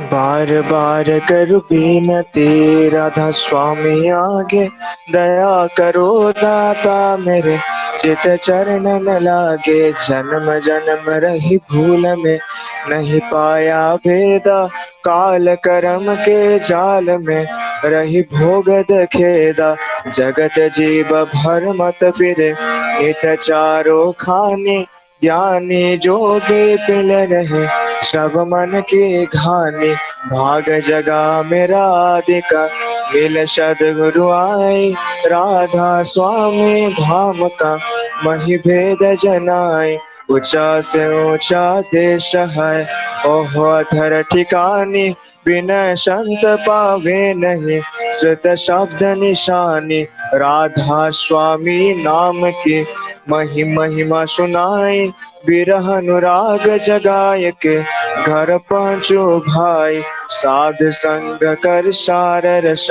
बार बार करो विनती राधा स्वामी आगे, दया करो दाता मेरे चित चरण न लागे। जन्म जन्म रही भूल में नहीं पाया भेदा, काल कर्म के जाल में रही भोगद खेदा। जगत जीव भर मत फिरे नित चारो खाने, ज्ञानी जोगी पिल रहे सब मन की घानी। भाग जगा मेरा अधिका मिल सदगुरु आए, राधा स्वामी धाम का मही भेद जनाए। ऊंचा से ऊंचा देश है ओह अधर ठिकानी, बिना संत पावे नहीं श्रुत शब्द निशानी। राधा स्वामी नाम की महिमा सुनाई, बिरह अनुराग जगाए के घर पांचो भाई। साध संग कर सार रस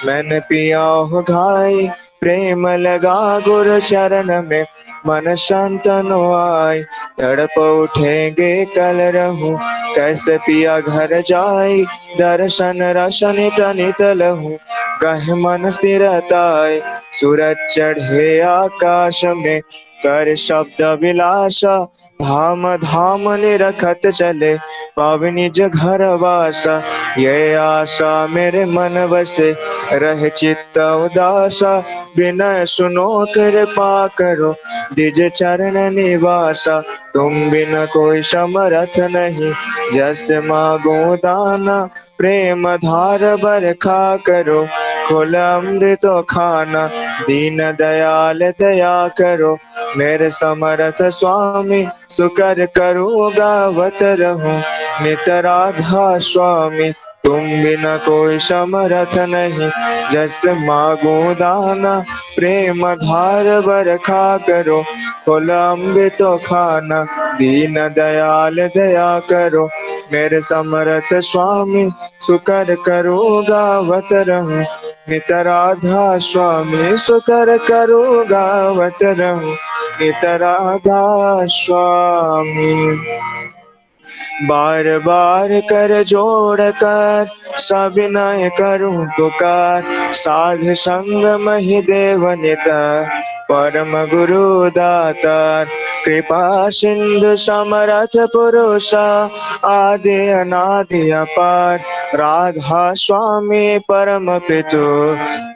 मैंने पिया हो घाई, प्रेम लगा गुरु चरण में मन शांतनु आए। तड़प उठेंगे कल रहूं कैसे पिया घर जाई, दर्शन रशन तनित लहूं कह मन स्थिरताई। सूरज चढ़े आकाश में कर शब्द विलासा, धाम धाम निरखत चले पावनी घर वासा। ये आशा मेरे मन बसे रहे चित्त उदासा, बिनय सुनो कृपा करो दिज चरण निवासा। तुम बिन कोई समरथ नहीं जस मागो दाना, प्रेम धार बरखा करो खोल अमृत खाना। दीन दयाल दया करो मेरे समर्थ स्वामी, सुकर करो गावत रहो नित राधा स्वामी। तुम बिना कोई समरथ नहीं जस मागो दाना, प्रेम धार बरखा करो खोल अमृत खाना। दीन दयाल दया करो मेरे समर्थ स्वामी, सुकर करो गावत रहूं नित राधा स्वामी। सुकर करो गावत रहूं नित राधा स्वामी। बार बार कर जोड़ कर सविनय करूं पुकार, साध संग महि देव निता परम गुरु दातार। कृपा सिंधु समरथ पुरुषा आदि अनादि अपार, राधा स्वामी परम पितु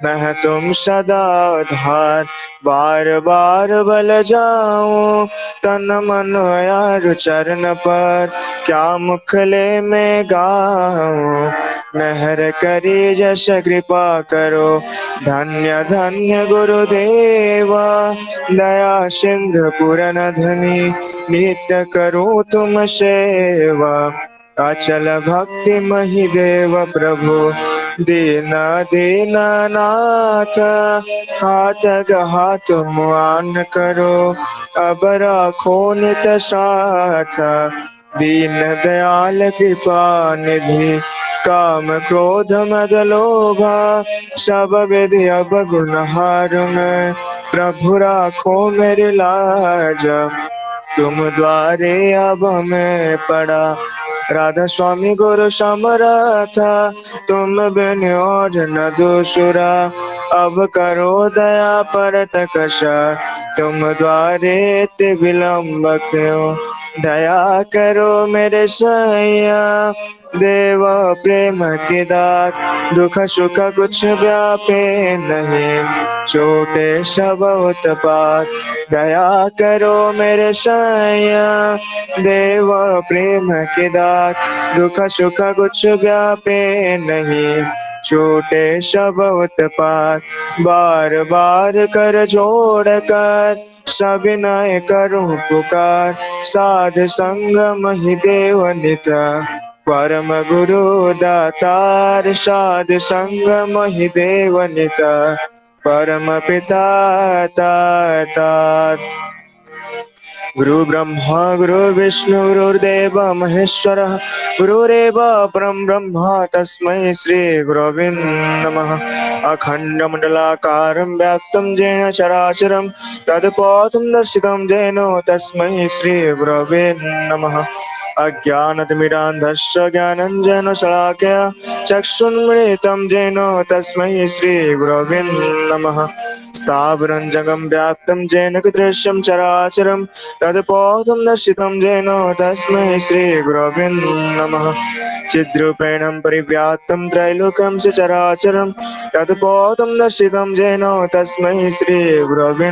मैं तुम सदा उधार। बार बार बल जाऊं तन मन यार चरण पर, क्या मुखले में गाऊं मेहर करी जस कृपा करो। धन्य धन्य गुरुदेवा दया सिंधु पुरन धनी, नित्य करूं तुम सेवा अचल भक्ति मही देव प्रभु। दीना दीना नाथ हाथ गहा तुम आन करो, अब राखो नित साथ दीन दयाल कृपा निधि। काम क्रोध मद लोभा सब विधि अब गुण हारुन, प्रभु राखो मेरी लाज तुम द्वारे अब मैं पड़ा। राधा स्वामी गुरु समरथा तुम बिन और न दूसरा, अब करो दया पर तकशा तुम द्वारे ते विलम्ब क्यों। दया करो मेरे सैया देव प्रेम की दात, दुख सुख कुछ व्यापे नहीं छोटे सब उत्पात। दया करो मेरे सैया देव प्रेम की दात, दुख सुख कुछ व्यापे नहीं छोटे सब उत्पात। बार बार कर जोड़ कर सविनय करूं पुकार, साध संग महि देव निता परम गुरु दातार। साध संग महि देव निता परम पिता तातार। गुरु ब्रह्मा गुरु विष्णु गुरुर्देव महेश्वर, गुरुरेव परम ब्रह्म तस्मै श्री गुरवे नमः। अखंडमंडलाकारं व्याप्तं येन चराचरं तत्पथं दर्शितं येन तस्मै श्री गुरवे नमः। अज्ञानतिमिरान्धस्य ज्ञानञ्जनशलाकया चक्षुन्मिलितं येन तस्मै श्रीगुरवे नमः। स्थावरं जगं व्याप्तं येन दृश्यं चराचरं तत्पथं दर्शितं येन तस्मै श्रीगुरवे नमः। चिद्रूपेण परिव्याप्तं त्रैलोक्यं सचराचरं तत्पथं दर्शितं येन तस्मै श्रीगुरवे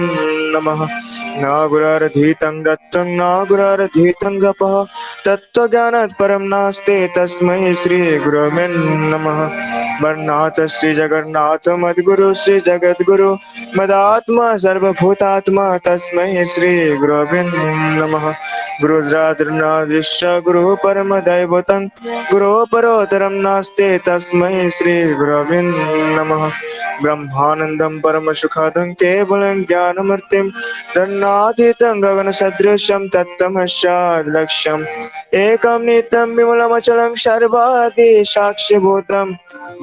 नमः। न गुररधीतं दत्तं न गुररधीतं गपः तत्त्वज्ञानात् परं नास्ति तस्मै श्रीगुरवे नमः। वर्णात् श्रीजगन्नाथ मद्गुरु श्रीजगद्गुरु मदात्मा सर्वभूतात्मा तस्मै श्रीगुरवे नमः। गुरुराद्रनादृश्य गुरुः परमदैवतं गुरोः परोतरं नास्ति तस्मै श्रीगुरवे नमः। ब्रह्मानन्दं परमसुखदं केवलं ज्ञानमूर्तिं तन्नातीतं गगनसदृशं तत्तमस्याद्लक्ष्यम् एकं नित्यं विमलमचलं सर्वादि साक्षिभूतं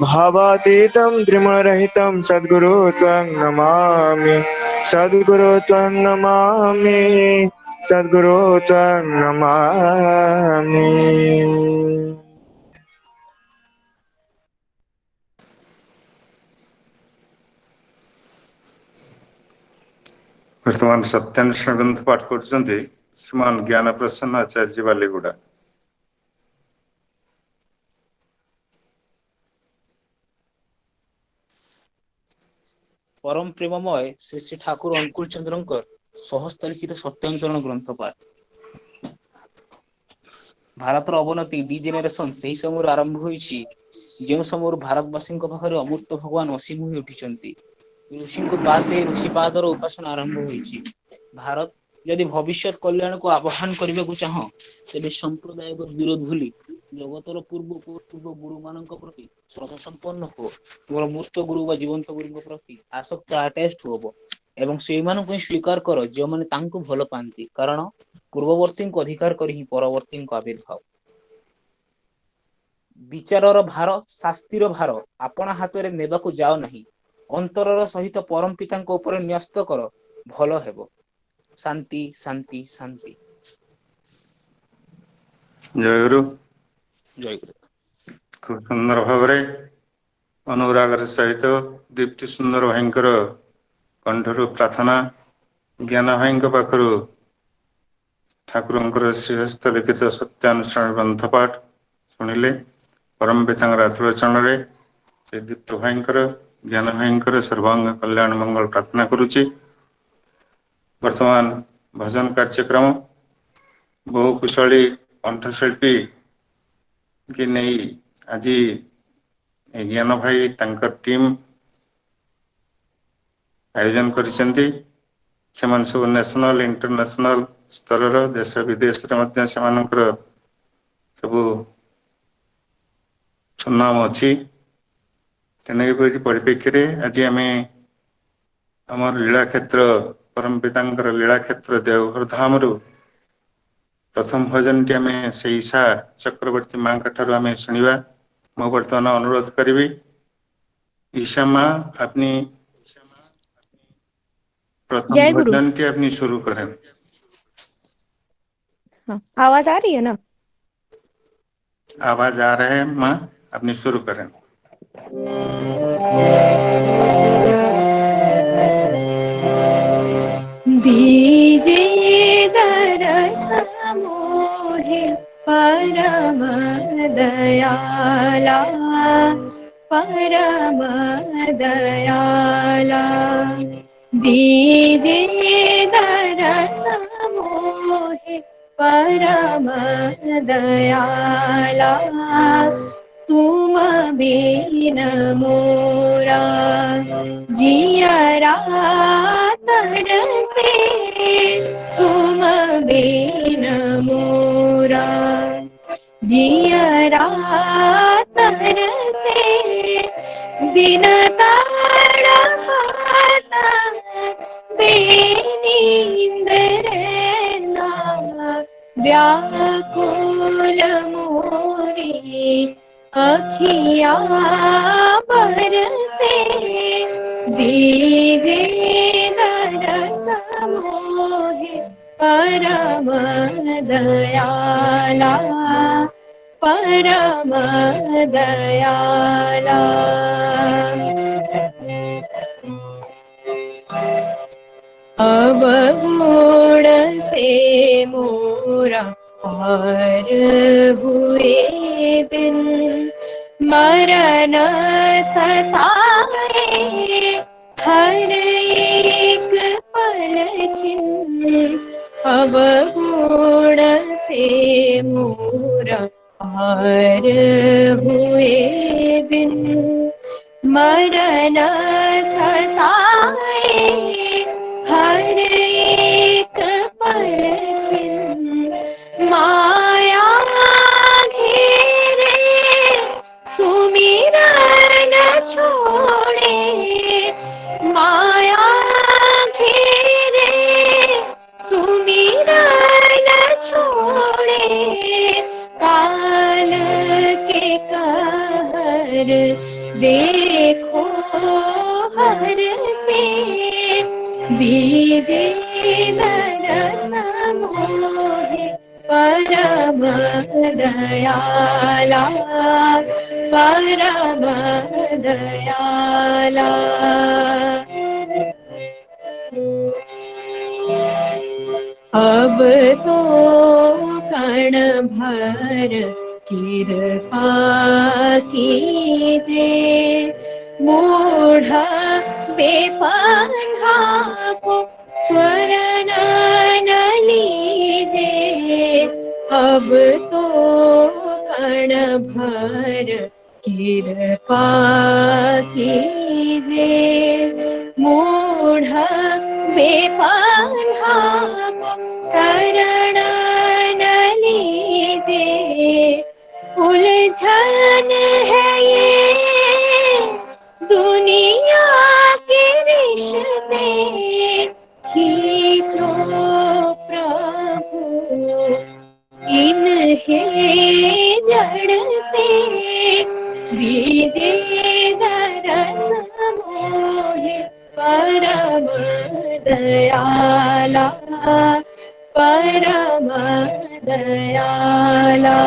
भावातीतं त्रिगुणरहितं सद्गुरु त्वं नमामि सद्गुरु त्वं नमामि सद्गुरु त्वं नमामि। वर्तमान सत्यान्वेषण ग्रंथ पाठ कर श्रीमान ज्ञान प्रसन्न आचार्य बालीगुड़ा। परम प्रेममय श्री श्री ठाकुर अनुकूल चंद्रकर सहस्थ लिखित सत्यान्तरण ग्रंथ पाठ। भारतर अवनति डिजेनेरेशन से समय आरंभ होइछि जो समय भारतवासी पाखरे अमूर्त भगवान असीम होई उठिछंती। ऋषि को बाद दे ऋषिपादर उपासना आरंभ होइछि। भारत यदि भविष्य कल्याण को आह्वान करने को चाह तेरे संप्रदाय विरोध भूली जगतर पूर्व गुरु मान प्रति श्रद्धा संपन्न हो मूर्त गुरु व जीवंत गुरु प्रति आसक्त अटैच्ड हो एवं से स्वीकार कर जो मैंने तांको भल पाती कारण पूर्ववर्ती को अधिकार कर ही परवर्ती आविर्भाव। विचारर भार शास्तिर भार आपण हाथ में नेबाकू जाओ नहीं अंतरर सहित परम पिता ऊपर न्यस्त कर भल हेबो। शांति शांति शांति। जय गुरु। जय गुरु। खूब सुंदर भाव अनुरागर सहित दीप्ति सुंदर भाईंकर कंठर प्रार्थना ज्ञान भाई पाखर ठाकुर श्रीहस्त लिखित सत्यानुष्ठान ग्रंथ पाठ शुणिले परम पिता आत्मचरण से दीप्त भाईंकर ज्ञान भाईंकर सर्वांग कल्याण मंगल प्रार्थना करुच्ची। वर्तमान भजन कार्यक्रम बहु कुशली कंठशिल्पी कि नहीं आज ज्ञान भाई तांकर टीम आयोजन करिसेंती। सेमान सब नेशनल इंटरनेशनल स्तर देश विदेश सब सुनाम अच्छी तेने परिप्रेक्षी आज आम आम लीला क्षेत्र परम पिता लीला क्षेत्र देवघर धाम प्रथम भजन टी आम से ईशा चक्रवर्ती माँ ठार आम शुणा। मु बर्तमान अनुरोध करी ईशा माँ अपनी प्रथम भजन टी अपनी शुरू करें। हाँ, आवाज आ रही है ना? आवाज आ रहा है माँ, अपनी शुरू करें। दीजिए दरस मोहे परम दयाला परम दयाला। दीजिए दरस मोहे परम दयाला। तुम बिन मोरा जियरा तरसे। तुम बिन मोरा जियरा तरसे। दिन तड़पाता बेनींद रहना व्याकुल मोरी अखिया बरसे। दीजिए दरस मोहे परम दयाला। परम दयाला। अवगुण से मोरा पार हुए दिन, मरण सताए हर एक पल छिन। अवगुण से मोरा पार हुए दिन, मरण सताए हर एक पल छिन। माया घेरे सुमिरन छोड़े, माया घेरे सुमिरन छोड़े, काल के कहर देखो हर से, बीजे दरस मोहे परम दयाला, परम दयाला। अब तो कण भर कृपा कीजे, मूढ़ बेपन्हा को स्वरण न लीजे। अब तो कण भर कृपा कीजे, मूढ़ बेपन्हा को शरण न लीजे। उलझन है ये दुनिया के रिश्ते, खींचो प्रभु इन्हें जड़ से, दीजिए दरस मोहे परम दयाला, परम दयाला।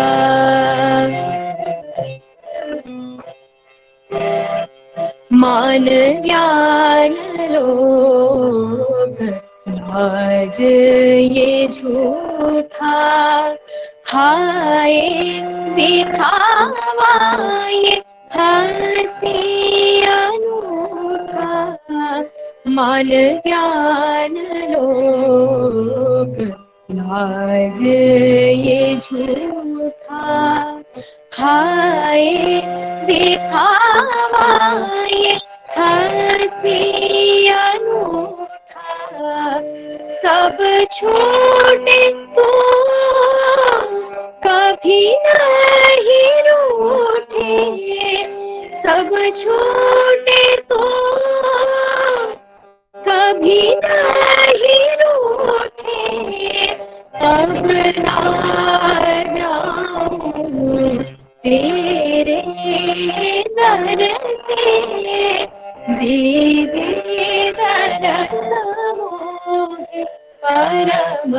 मान ज्ञान लोभ लाज ये झूठा, हाय दिखावा ये हंसी अनूठा। मान ज्ञान लोभ लाज ये झूठा, हाय दिखावा ये हंसी अनूठा। सब छूटे तू कभी नहीं रूठे, सब छूटे तू कभी नहीं रूठे। अब ना जाऊं तेरे दर से, दीदी दरस मोहे परम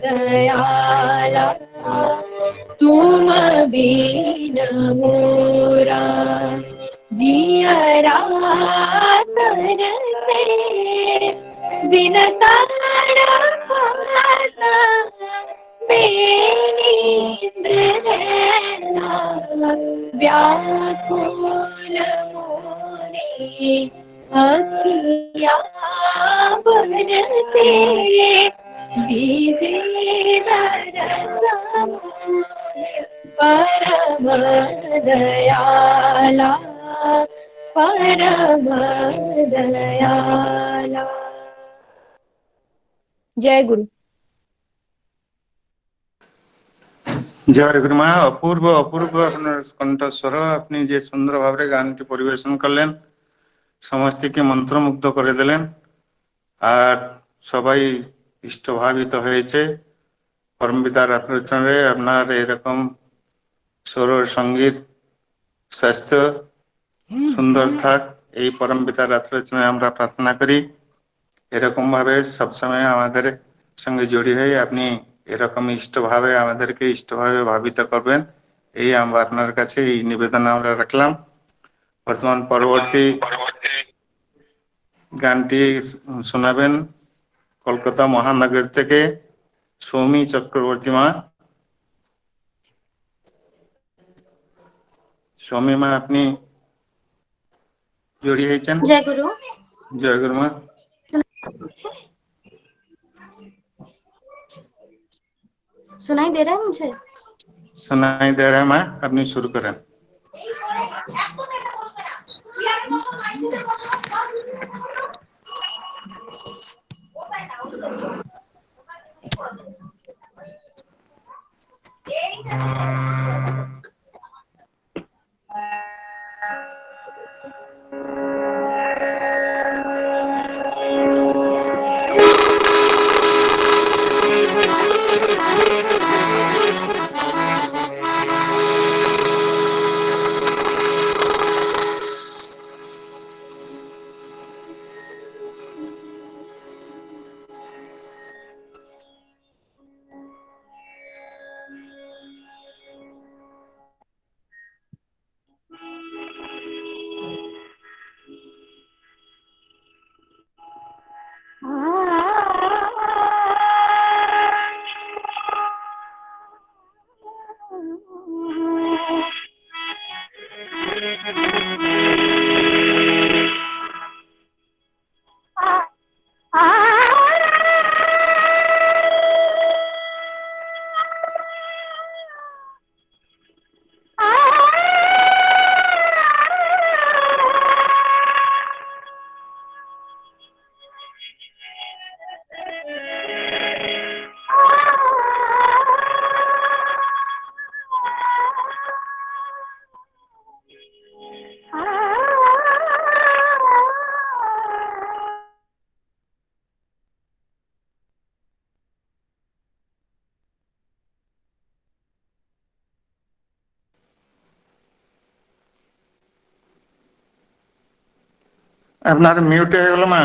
दयाला। तुम बिन मोरा जियरा तरसे, बिन तड़पाता बेनींद रहना। व्याकुल मोरी अखियाँ बरसे, दीजिए दरस मोहे परम दयाला, परम दयाला। जय गुरु। जय गुरुमा। अपूर्व अपूर्व আপনার কণ্ঠস্বর, আপনি যে সুন্দরভাবে গানটি পরিবেশন করলেন সমস্তকে মন্ত্রমুগ্ধ করে দিলেন, আর সবাই ইষ্টভাবিত হয়েছে। পরমপিতার রাত্রচরণে আপনার এরকম সুর সঙ্গীত স্বাস্থ্য সুন্দর থাক, এই পরমপিতার রাত্রচরণে আমরা প্রার্থনা করি। এরকম ভাবে সবসময় আমাদের সঙ্গে জড়িয়ে হয়ে আপনি এরকম ইষ্টভাবে আমাদেরকে ইষ্টভাবে ভাবিত করবেন, এই আপনার কাছে এই নিবেদন আমরা রাখলাম। বর্তমান পরবর্তী গানটি শোনাবেন কলকাতা মহানগর থেকে সৌমি চক্রবর্তী মা। সৌমি মা, আপনি जोड़ी है चन। जय गुरु। जय गुरु माँ। सुनाई दे रहा है मुझे? सुनाई दे रहा है माँ, अपनी शुरू करें। আপনার মিউট হয়ে গেল মা।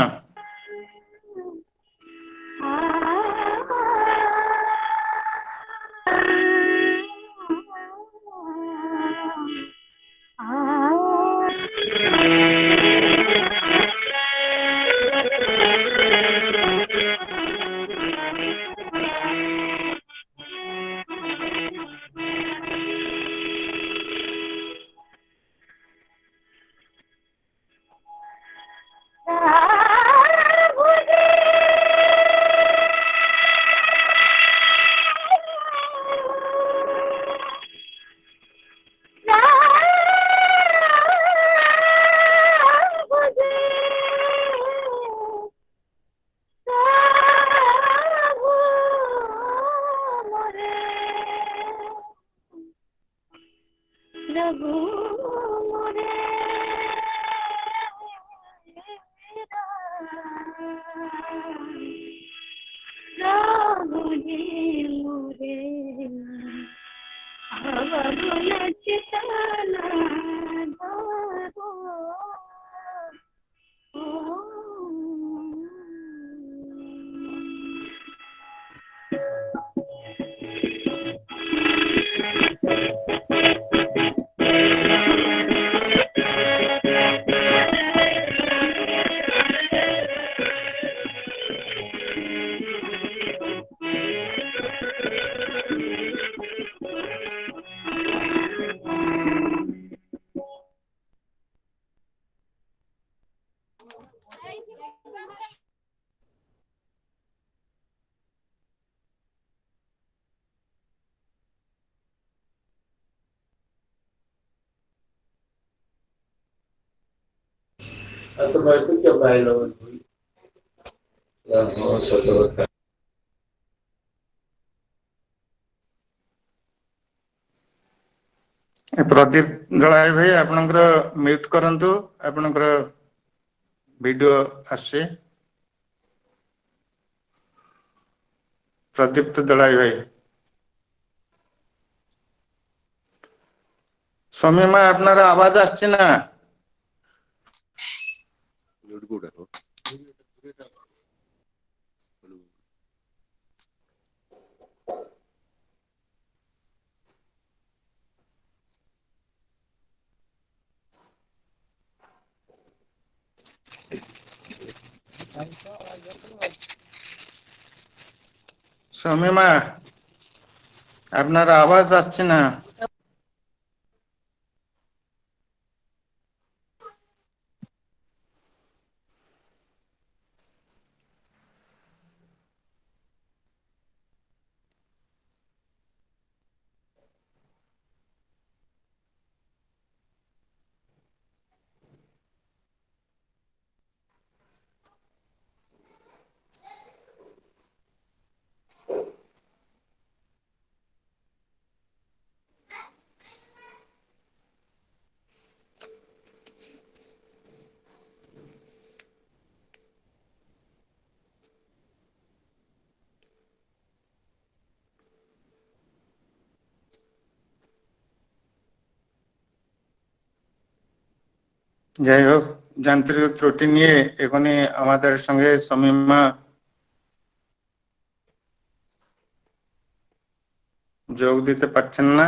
प्रदीप दलाय भाई आपनकर म्यूट करंतु, आपनकर वीडियो आसे। प्रदीप दलाय भाई, सौम्य माँ आपनार आवाज आछे ना? সমীমা, আপনার আওয়াজ আসছে না। যাই হোক, যান্ত্রিক ত্রুটি নিয়ে এখনই আমাদের সঙ্গে সমীমা যোগ দিতে পারছেন না,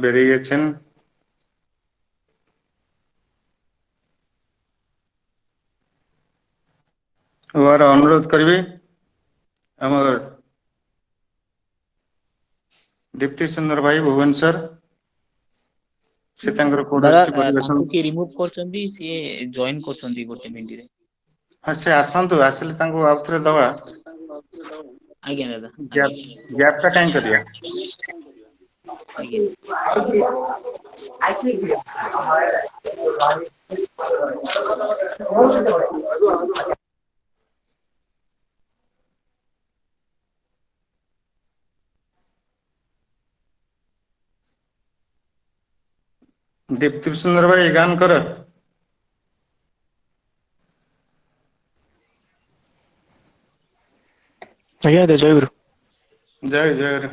বেরিয়ে গেছেন। এবার অনুরোধ করবি আমার দীপ্তি সুন্দর ভাই ভୁବନେଶ୍ୱର, ସେ ତାଙ୍କର ଦାଦା କୋଡଷ୍ଟି ପରିବେଷଣ। ତାଙ୍କୁ କିଏ ରିମୁଭ୍ କରୁଛନ୍ତି, ସିଏ ଜଏନ୍ କରୁଛନ୍ତି ଗୋଟେ ମିନିଟରେ। ହଁ, ସେ ଆସନ୍ତୁ, ଆସିଲେ ତାଙ୍କୁ ଆଉ ଥରେ ଦବା। ଆଜ୍ଞା ଦାଦା, ଗ୍ୟାପ ଟା କାହିଁ କରିବା। ଆଜ୍ଞା। ଦୀପ୍ତି ସୁନ୍ଦର ଭାଇ ଗାନ କର। ଆଜ୍ଞା ଜୟ ଗୁରୁ। ଜୟ ଜୟ।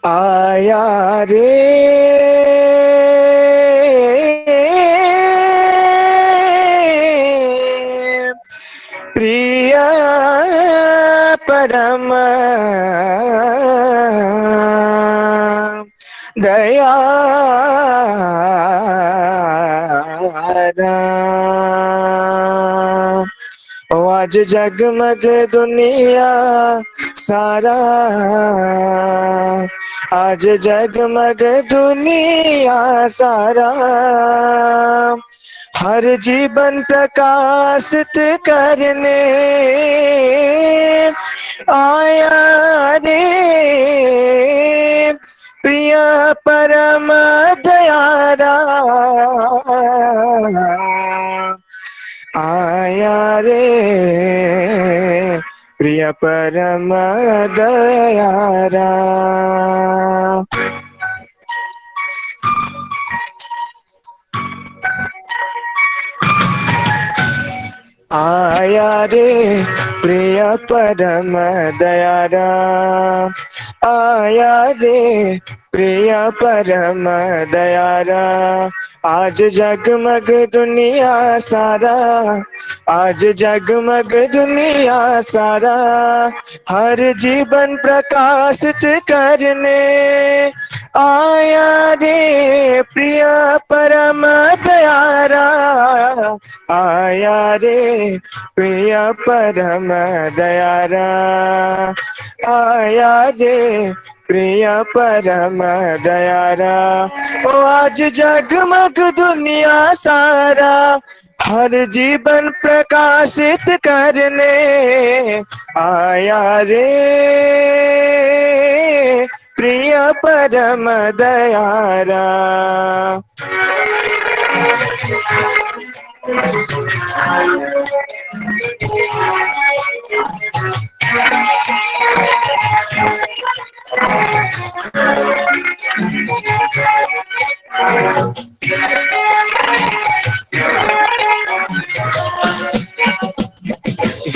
आया रे प्रिय परम दया ओ आज जगमग दुनिया सारा, आज जगमग दुनिया सारा, हर जीवन प्रकाशित करने आया रे प्रिय परम दयारा, आया रे प्रिय परम दयारा। आया रे प्रिय परम दयारा, आया रे प्रिय परम दयारा, आज जगमग दुनिया सारा, आज जगमग दुनिया सारा, हर जीवन प्रकाशित करने आया रे प्रिय परम दयारा, आया रे प्रिय परम दयारा, आया रे प्रिय परम दयारा। ओ आज जगमग दुनिया सारा, हर जीवन प्रकाशित करने आया रे प्रिय परम दयारा।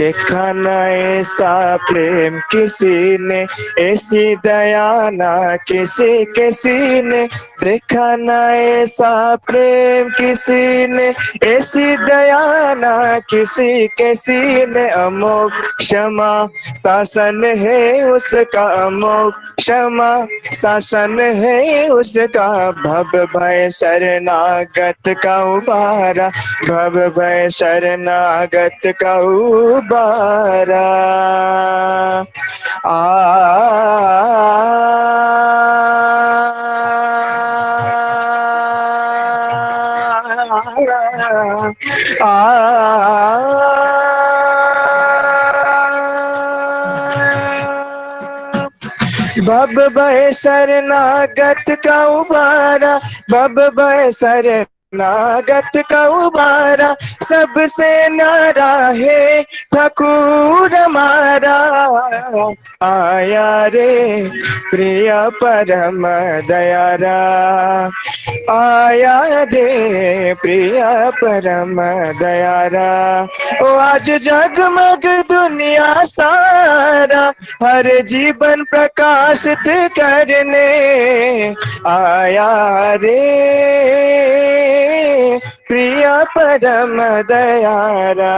देखा न ऐसा प्रेम किसी ने, ऐसी दया ना किसी किसी ने, देखा न ऐसा प्रेम किसी ने, ऐसी दया ना किसी किसी ने। अमोघ क्षमा शासन है उसका, अमोघ क्षमा शासन है उसका, भव भय शरणागत का उबारा, भव भय शरणागत का उबारा। भव भय शरणागत का उबारा, भव भय शरणागत का उबारा, सबसे न्यारा है ठाकुर हमारा। आया रे प्रिय परम दयारा, आया रे प्रिय परम दयारा। ओ आज जगमग दुनिया सारा, हर जीवन प्रकाशित करने आया रे प्रिय परम दयारा,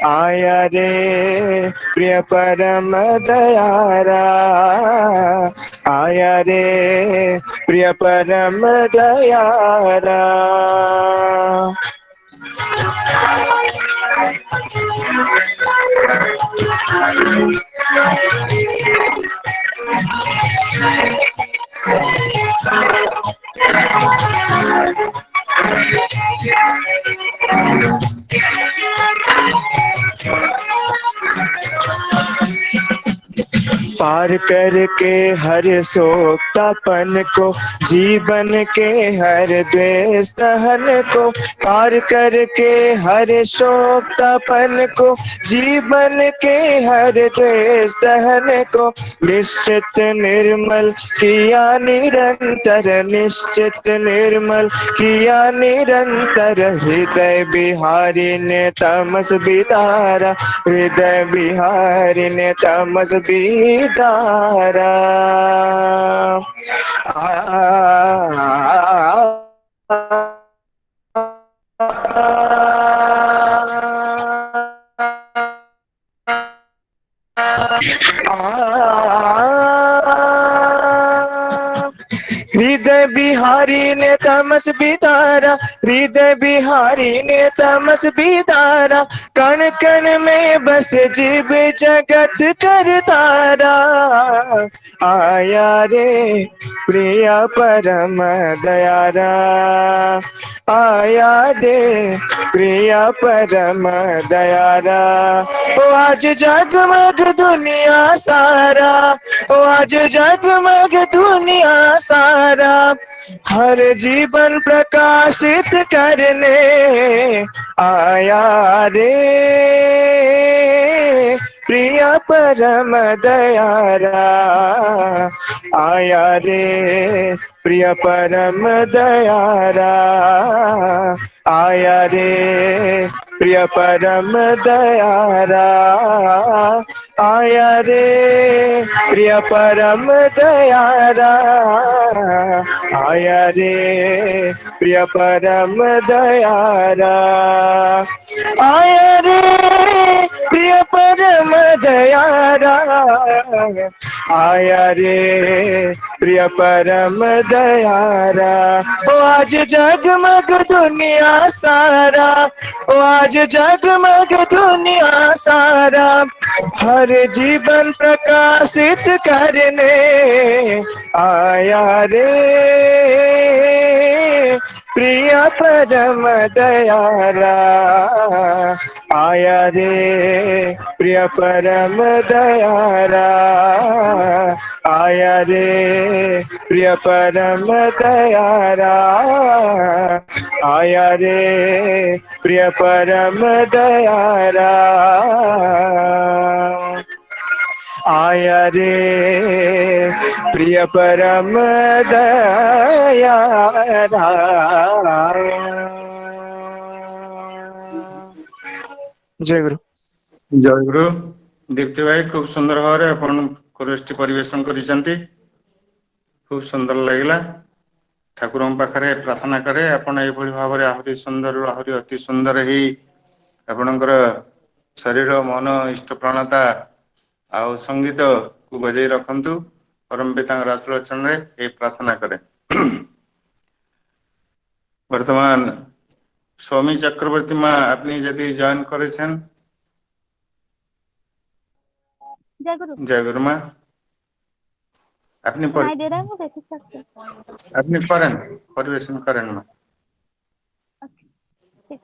आया रे प्रिय परम दयारा, आया रे प्रिय परम दयारा। पार करके हर सोक्तापन को, जीवन के हर द्वेष दहन को, पार करके हर शोक्तापन को, जीवन के हर द्वेष दहन को, निश्चित निर्मल किया निरंतर, निश्चित निर्मल किया निरंतर, हृदय बिहारी ने तमस बिदारा, हृदय बिहारी ने तमस बिदारा। हृदय बिहारी ने तमस बिदारा, हृदय बिहारी ने तमस बिदारा, कण कण में बस जीव जगत कर तारा। आया रे प्रिय परम दयारा, आया दे प्रिय परम दयारा। ओ आज जगमग दुनिया सारा, ओ आज जगमग दुनिया सारा, हर जीवन प्रकाशित करने आया रे प्रिय परम दयारा, आया रे प्रिय परम दयारा, आया रे प्रिय परम दयारा, आया रे प्रिय परम दयारा, आया रे प्रिय परम दयारा, आया रे प्रिय परम दयारा, आया रे प्रिय परम दयारा। ओ आज जगमग दुनिया सारा, ओ आज जगमग दुनिया सारा, हर जीवन प्रकाशित करने आया रे प्रिय परम दयारा, आया रे प्रिय परम दयारा, आया रे प्रिय परम दयारा, आया रे प्रिय परम दयारा, आया रे प्रिय परम दयारा। जय गुरु। जय गुरु। दीप्ति भाई खूब सुंदर भाव अपन कोरसटी परिवेशन करिसेंती, खूब सुंदर लगला। ठाकुर पाखे प्रार्थना करे आपण एभली भाव आहरी सुंदर आहरी अति सुंदर ही आपणकर शरीर मन इष्ट प्राणता आउ संगीत को बजाई रखंतु। परम पिता रातुल चरण रे प्रार्थना करे। वर्तमान स्वामी चक्रवर्ती माँ अपनी यदि जॉइन करेछन। जय गुरु। जय गुरु माँ। अपनी सुनाई दे रहा है मुझे ठीक ठाक से? अपनी करें परिवेशन करें माँ। अच्छा, ठीक।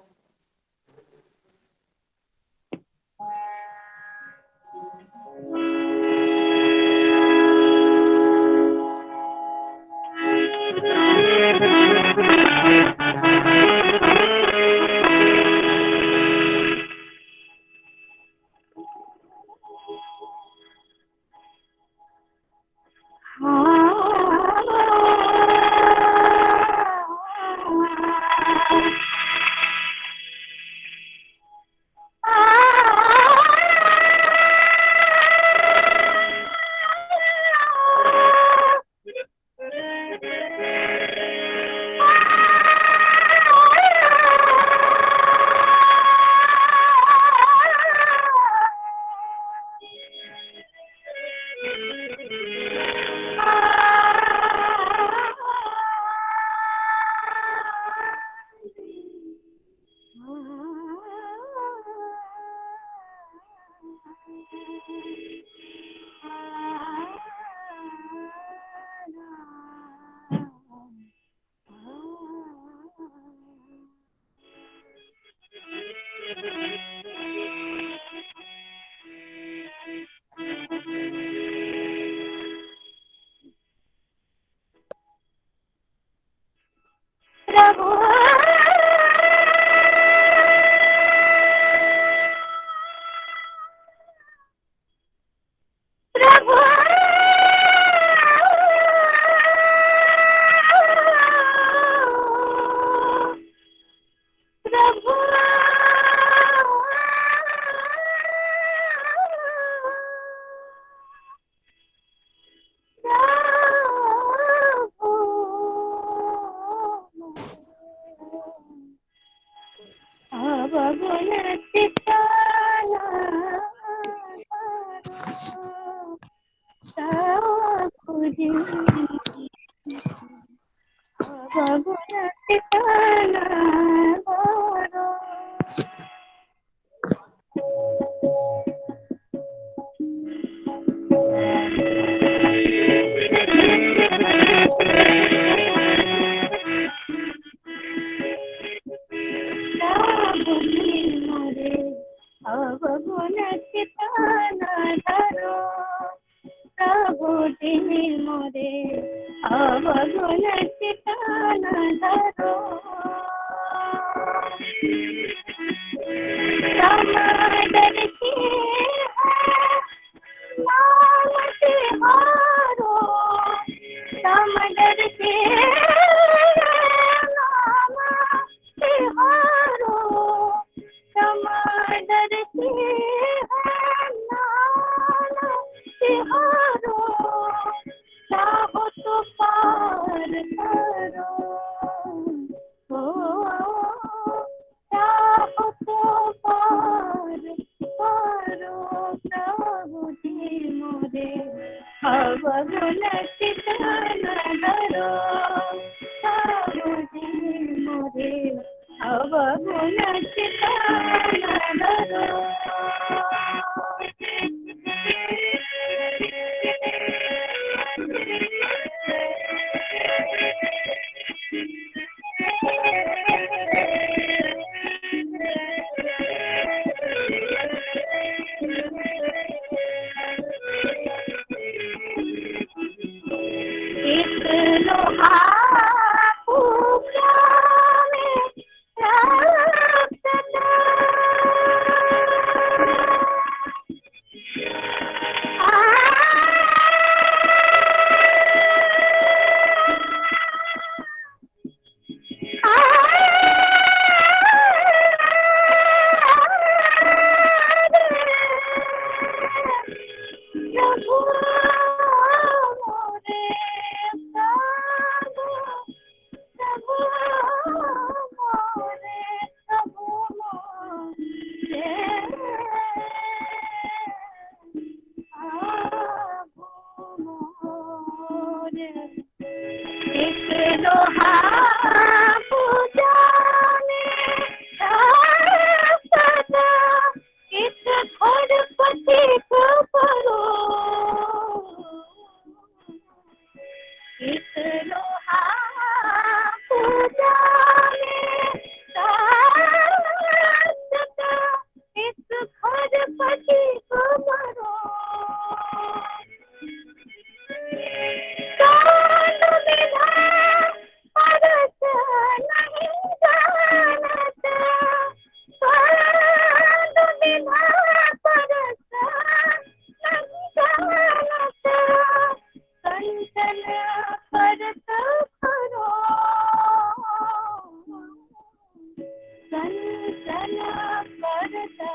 करता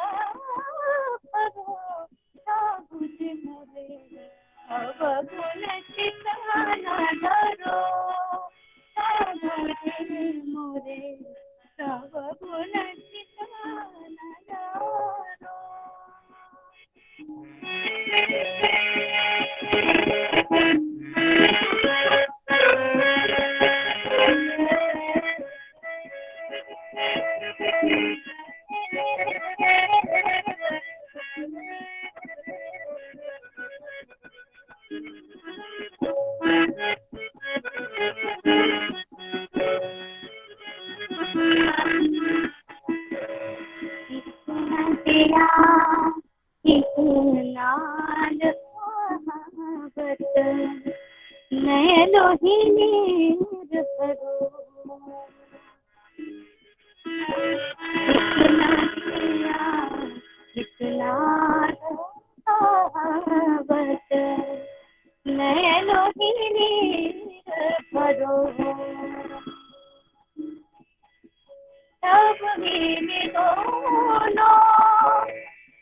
करो ना बुझ मोरे अब गुण ठिकाना धरो ना बुझ मोरे अब गुण ठिकाना धरो। तेरा कितना मोहब्बत मैं लोहिनी भरो कितना मोहब्बत मैं लोहिनी भरो तब मेरे दोनों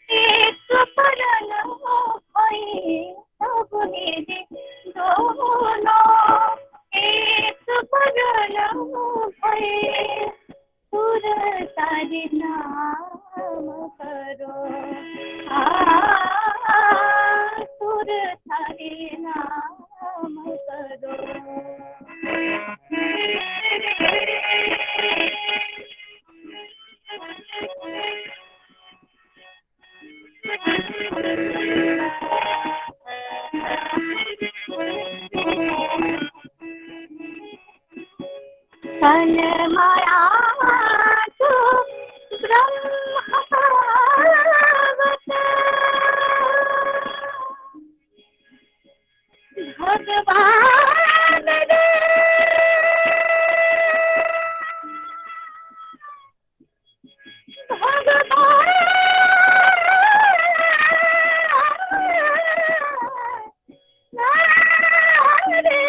एक परन भई तब मेरे दोनों एक परन भई सुर तारे नाम करो सुर तारे नाम करो। तन माया तो ब्रह्म भागवत भगवान रे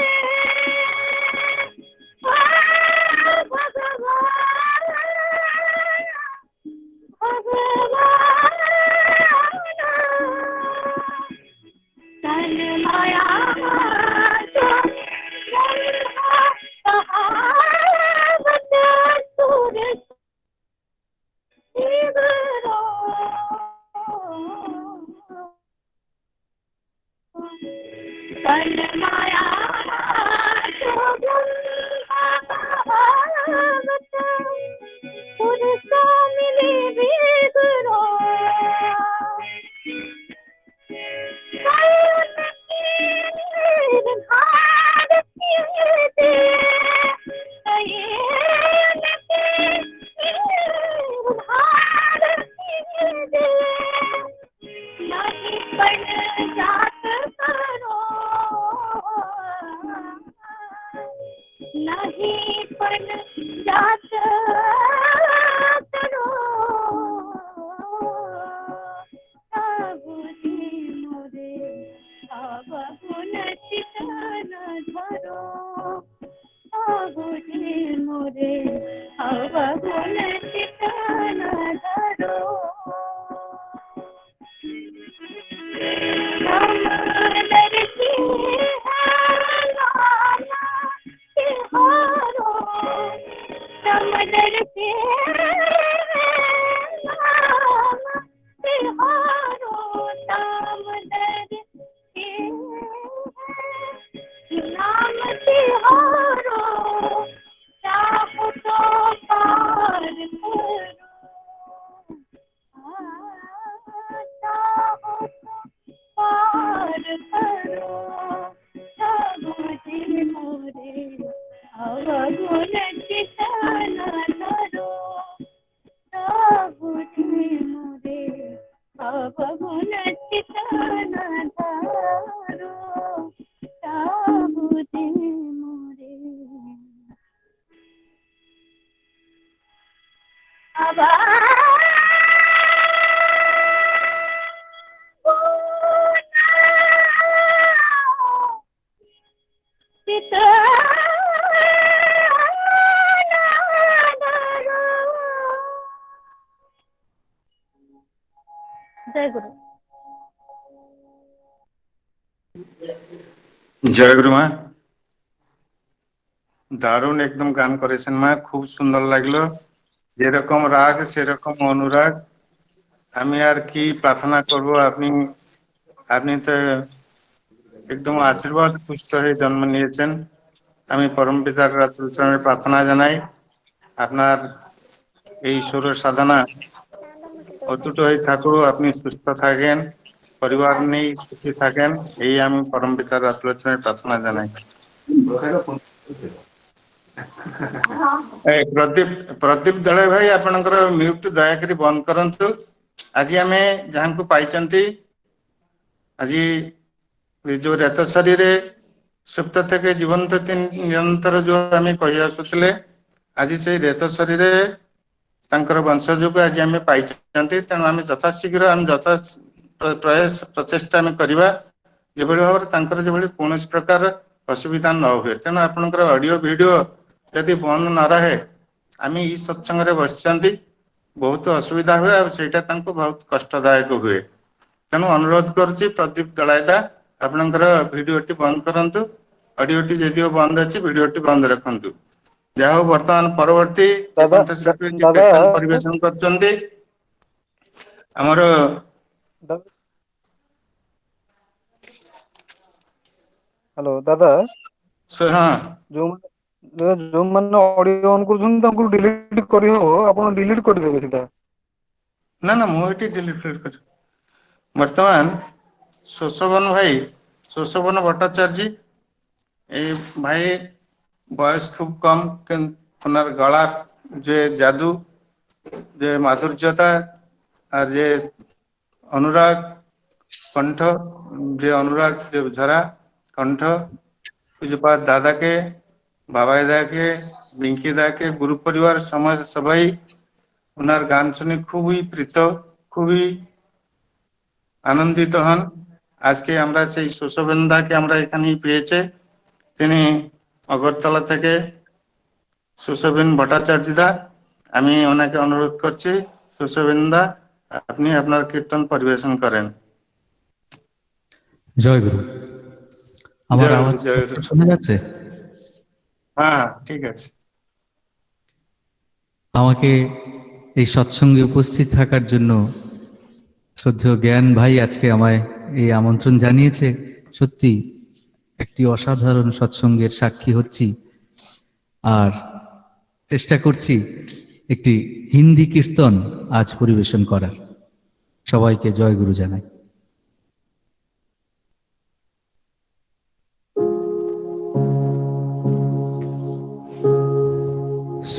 नहीं पण जात करो बुझी मोरे अब गुण ठिकाना धरो बुझी मोरे अब गुण ठिकाना धरो। समंदर से नाम तिहारो समंदर से नाम तिहारो चाहो तो पार करो चाहो तो पार करो बुझी मोरे अब गुण ठिकाना धरो बुझी मोरे अब गुण ठिकाना धरो बुझी मोरे अब जय गुरु। জয় গুরু মা, দারুণ একদম গান করেছেন মা, খুব সুন্দর লাগলো। যেরকম রাগ সেরকম অনুরাগ। আমি আর কি প্রার্থনা করব, আপনি আপনি তো একদম আশীর্বাদ পুষ্ট হয়ে জন্ম নিয়েছেন। আমি পরম পিতার রাতুল চরণে প্রার্থনা জানাই আপনার এই সুর সাধনা অতুট হয়ে থাকুক, আপনি সুস্থ থাকেন, পরিবার নিয়ে সুখী থাকেন, এই আমি পরম পিতার রাতুল চরণে প্রার্থনা জানাই। प्रदीप प्रदीप दले भाई आपनकर म्यूट दया करी बंद करंतु। आज आमे जहां को पाइचंती आज जो रेत शरीर सुप्त थे जीवंत निरंतर जो आम कही आसुले आज से रेत शरीर तांकर वंशज को आज आम पाइचंती। तेणु आम यथाशीघ्र आम यथा प्रयास प्रचेषा आम करवा जो भाव जो कौन प्रकार असुविधा न हुए। तेणु आपनकर ऑडियो वीडियो यदि बंद न रहे आम ई सत्संग बस बहुत असुविधा हुए और सेटा बहुत कष्टदायक हुए। तेणु अनुरोध करुच्ची प्रदीप दलायदा आपनकर वीडियोटी बंद करंतु, ऑडियोटी जदिव बंद अच्छी वीडियोटी बंद रखंतु। जहाँ वर्तमान परवर्ती कंठशिल्पी कीर्तन परिवेशन करचंदी हमर हेलो दादा हाँ जो मैंने ऑडियो ऑन कर डिलीट करी हो आपण डिलीट कर देबे सीधा। ना ना मुझे डिलीट कर वर्तमान शोषवन भाई शोषवन भट्टाचार्य ये भाई बयस खूब कम किनार गलार जे जादू जे माधुर्यता और जे अनुराग कंठ जे अनुराग जे झरा कंठ पूज्यपाद दादा के बाबा दा के बिंकी दा के गुरु परिवार समाज सबाई उनार गान सुनी खूब ही प्रीत खूब ही आनंदित हन। आज के আমরা সেই শোষবেন্দাকে আমরা এখানেই পেয়েছে। তিনি আগরতলা থেকে শোষবেন ভট্টাচার্য দা। আমি ওনাকে অনুরোধ করছি শোষবেন্দা আপনি আপনার কীর্তন পরিবেশন করেন। জয় গুরু। আমার আওয়াজ শোনা যাচ্ছে? হ্যাঁ ঠিক আছে। আমাকে এই সৎসঙ্গে উপস্থিত থাকার জন্য শ্রদ্ধেয় জ্ঞান ভাই আজকে আমায় এই আমন্ত্রণ জানিয়েছে। সত্যি একটি অসাধারণ সৎসঙ্গের সাক্ষী হচ্ছি আর চেষ্টা করছি একটি হিন্দি কীর্তন আজ পরিবেশন করার। সবাইকে জয় গুরু জানাই।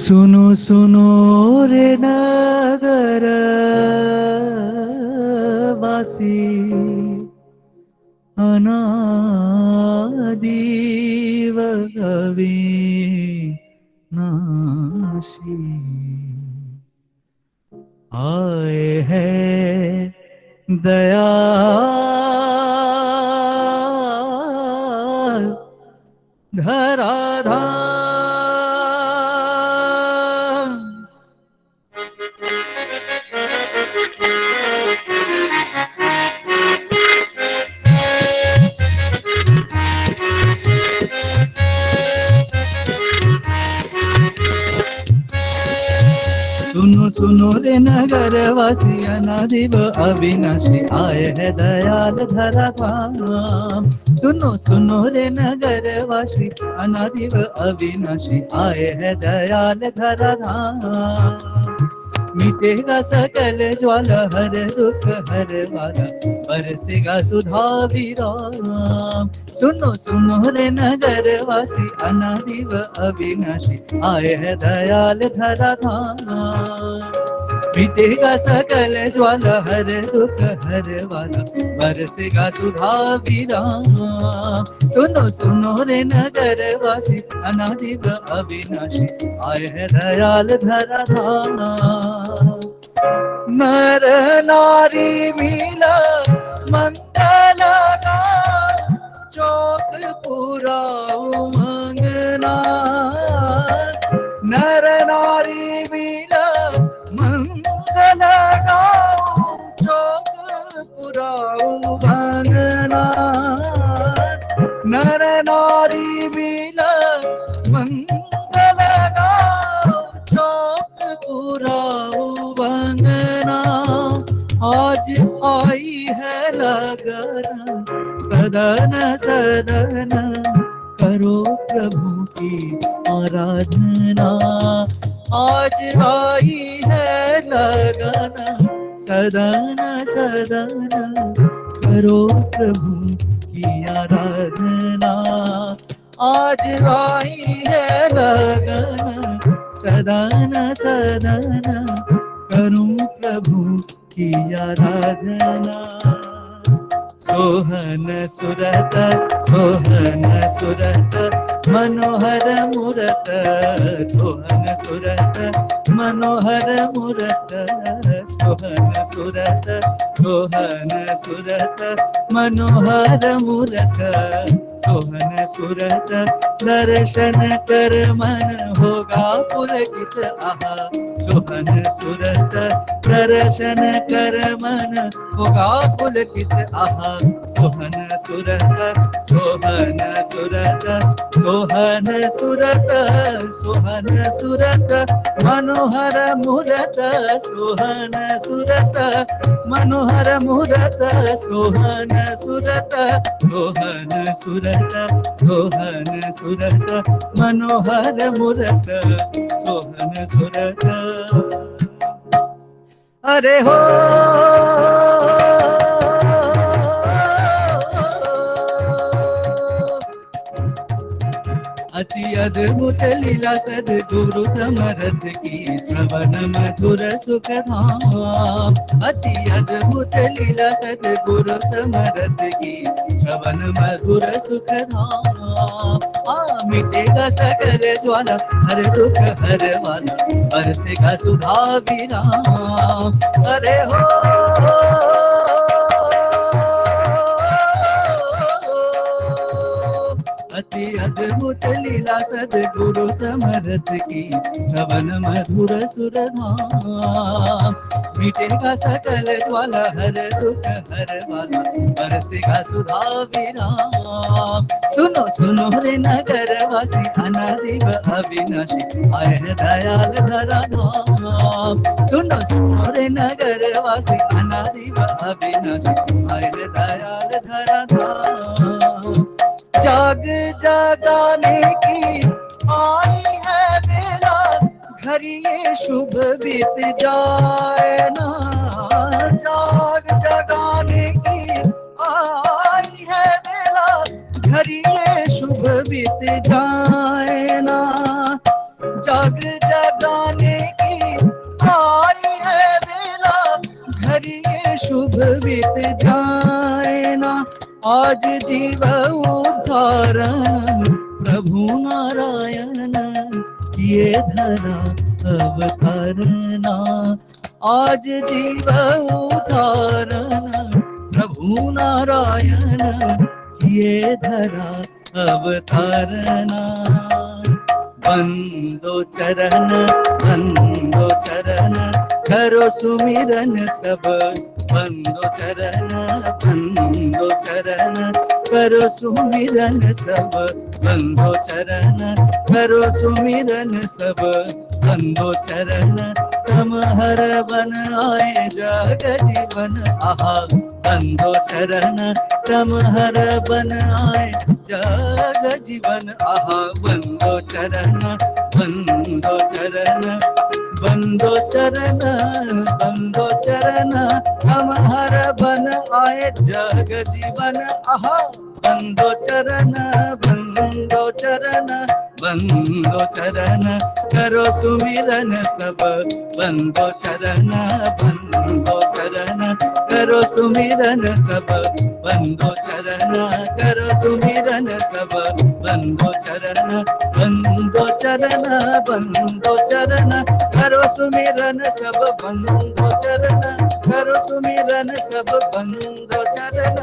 सुनो सुनो रे नगर वासी अनादिव अविनाशी आए हैं दयाल धराधाम सुनो सुनो रे नगर वासी अनादिव अविनाशी आए है दयाल धरा धाम। सुनो सुनो रे नगर वासी अनादिव अविनाशी आए है दयाल धरा धाम। मिटेगा सकल ज्वाला हर दुख हर वाला बरसेगा सुधा विराम। सुनो सुनो रे नगर वासी अनादिव अविनाशी आए है दयाल धरा धाम। मिटेगा सकल ज्वाला हर दुख हर वाला बरसेगा सुधा विराम। सुनो सुनो रे नगर वासी अनादिव अविनाशी आए है दयाल धरा धाम। नर नारी मिला मंगल का चौक पूरा उमंगना। नर नारी मिला मंगल गाओ चौक अंगना, आज आई है लगन, सदन सदन करो प्रभु की आराधना। आज आई है लगन, सदन सदन करो प्रभु की आराधना। आज आई है लगन, सदन सदन करूं प्रभु की आराधना। सोहन सुरत सोहन सुरत मनोहर मूरत, सोहन सुरत मनोहर मूरत, सोहन सुरत सोहन सुरत मनोहर मूरत, सोहन सुरत दर्शन कर मन होगा पुलकित आहा। सोहन सुरत दर्शन कर मन होगा पुलकित आहा। सोहन सुरत सोहन सुरत सोहन सुरत सोहन सुरत मनोहर मूरत, सोहन सुरत मनोहर मूरत, सोहन सुरत सोहन सुरत सोहन सुरत मनोहर मूरत, सोहन सुरत। अरे हो अति अद्भुत लीला सद्गुरु समर्थ की, श्रवण मधुर सुख धाम। अति अद्भुत लीला सद्गुरु समर्थ की, श्रवण मधुर सुख धाम। मिटेगा सकल ज्वाला, हर दुख हर वाला, बरसेगा सुधा विराम। अरे हो अति अद्भुत लीला सद्गुरु समर्थ की, श्रवण मधुर सुर धाम। मिटेगा सकल ज्वाला, हर दुख हर वाला, बरसेगा सुधा विराम। सुनो सुनो रे नगर वासी, अनादि व अविनाशी, आए है दयाल धरा धाम। सुनो सुनो रे नगर वासी, अनादि व अविनाशी, आए है दयाल धरा धाम। जाग जगाने की आई है बेला, घर ये शुभ बीत जाए ना। जाग जगाने की आई है बेला, घर ये शुभ बीत जाए ना। जाग जगाने की आई है बेला, घर ये शुभ बीत जाए ना। आज जीव उद्धारण प्रभु नारायण किए धरा अवतारना। आज जीव उद्धारण प्रभु नारायण किए धरा अवतारना। बंदो चरण करो सुमिरन सब, बंदो चरण करो सुमिरन सब, बंदो चरण करो सुमिरन सब, बंदो चरण तम हर बन आए जग जीवन आहा। बंदो चरण तम हर बन आए जग जीवन आहा। बंदो चरण बंदो चरण बंदो चरण बंदो चरण हम हर बन आए जग जीवन आहा। बंदो चरण बंदो चरण बंदो चरण करो सुमिरन सब, बंदो चरण करो सुमिरन सब, बंदो चरण करो सुमिरन सब, बंदो चरण करो सुमिरन सब, बंदो चरण करो सुमिरन सब, बंदो चरण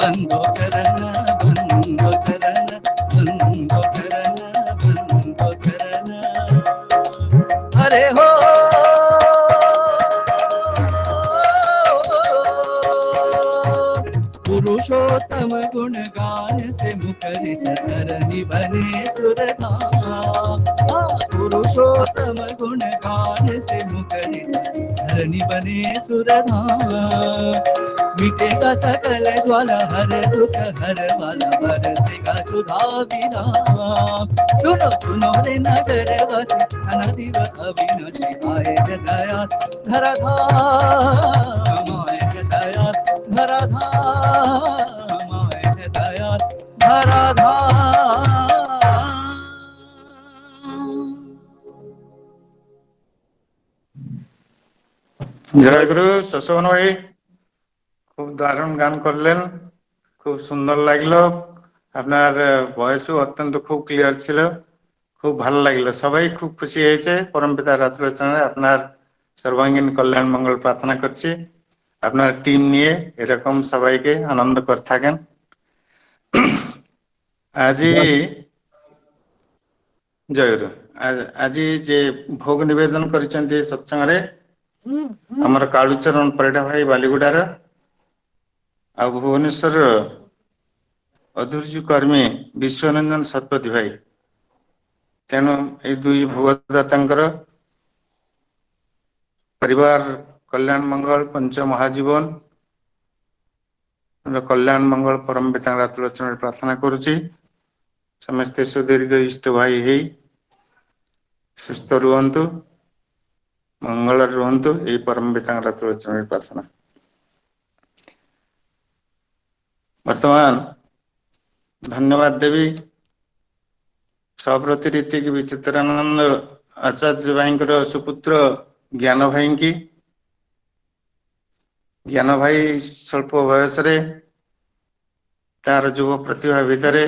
बंदो चरण बंदो चरण बंदो चरण बंदो चरण। अरे हो पुरुषोत्तम गुण गान से मुखरित धरनी बने सुरधाम। पुरुषोत्तम गुण गान से मुखरित धरणी बने सुरधाम, मिटेगा सकल ज्वाला हर दुख हर वाला, बरसेगा सुधा विराम। सुनो सुनो रे नगर वासी, अनादि व अविनाशी, आए है दया धराधाम, आए है दया धराधाम, आए है दया धराधाम। জয়গুরু শশোভন ভাই, খুব দারুণ গান করলেন, খুব সুন্দর লাগলো। আপনার ভয়েসও অত্যন্ত খুব ক্লিয়ার ছিল, খুব ভালো লাগলো। সবাই খুব খুশি হয়েছে পরম পিতা রাত্রিলোচনে। আপনার সর্বাঙ্গীন কল্যাণ মঙ্গল প্রার্থনা করছি। আপনার টিম নিয়ে এরকম সবাইকে আনন্দ করে থাকেন। আজি জয়গুরু, আজি যে ভোগ নিবেদন କରିଛନ୍ତି ସତ୍ସଙ୍ଗରେ ଆମର କାଳୁଚରଣ ପରିଡ଼ା ଭାଇ ବାଲିଗୁଡାର, ଆଉ ଭୁବନେଶ୍ୱରର ଅଧୁର୍ଯ୍ୟ କର୍ମୀ ବିଶ୍ୱରଞ୍ଜନ ଶତପଥୀ ଭାଇ। ତେଣୁ ଏଇ ଦୁଇ ଭୋଗଦାତାଙ୍କର ପରିବାର କଲ୍ୟାଣ ମଙ୍ଗଳ, ପଞ୍ଚ ମହାଜୀବନ କଲ୍ୟାଣ ମଙ୍ଗଳ ପରମ ପିତାଙ୍କ ରାତ୍ରିଲୋଚନରେ ପ୍ରାର୍ଥନା କରୁଛି। ସମସ୍ତେ ସୁଦୀର୍ଘ ଇଷ୍ଟ ଭାଇ ହେଇ ସୁସ୍ଥ ରୁହନ୍ତୁ, ମଙ୍ଗଳରେ ରୁହନ୍ତୁ, ଏଇ ପରମ ପିତାଙ୍କ ରାତ୍ରିଲୋଚନରେ ପ୍ରାର୍ଥନା। ବର୍ତ୍ତମାନ ଧନ୍ୟବାଦ ଦେବି ସପ୍ରତି ରୀତିକ ବିଚିତ୍ରାନନ୍ଦ ଆଚାର୍ଯ୍ୟ ଭାଇଙ୍କର ସୁପୁତ୍ର ଜ୍ଞାନ ଭାଇଙ୍କି। ଜ୍ଞାନ ଭାଇ ସ୍ୱଳ୍ପ ବୟସରେ ତାର ଯୁବ ପ୍ରତିଭା ଭିତରେ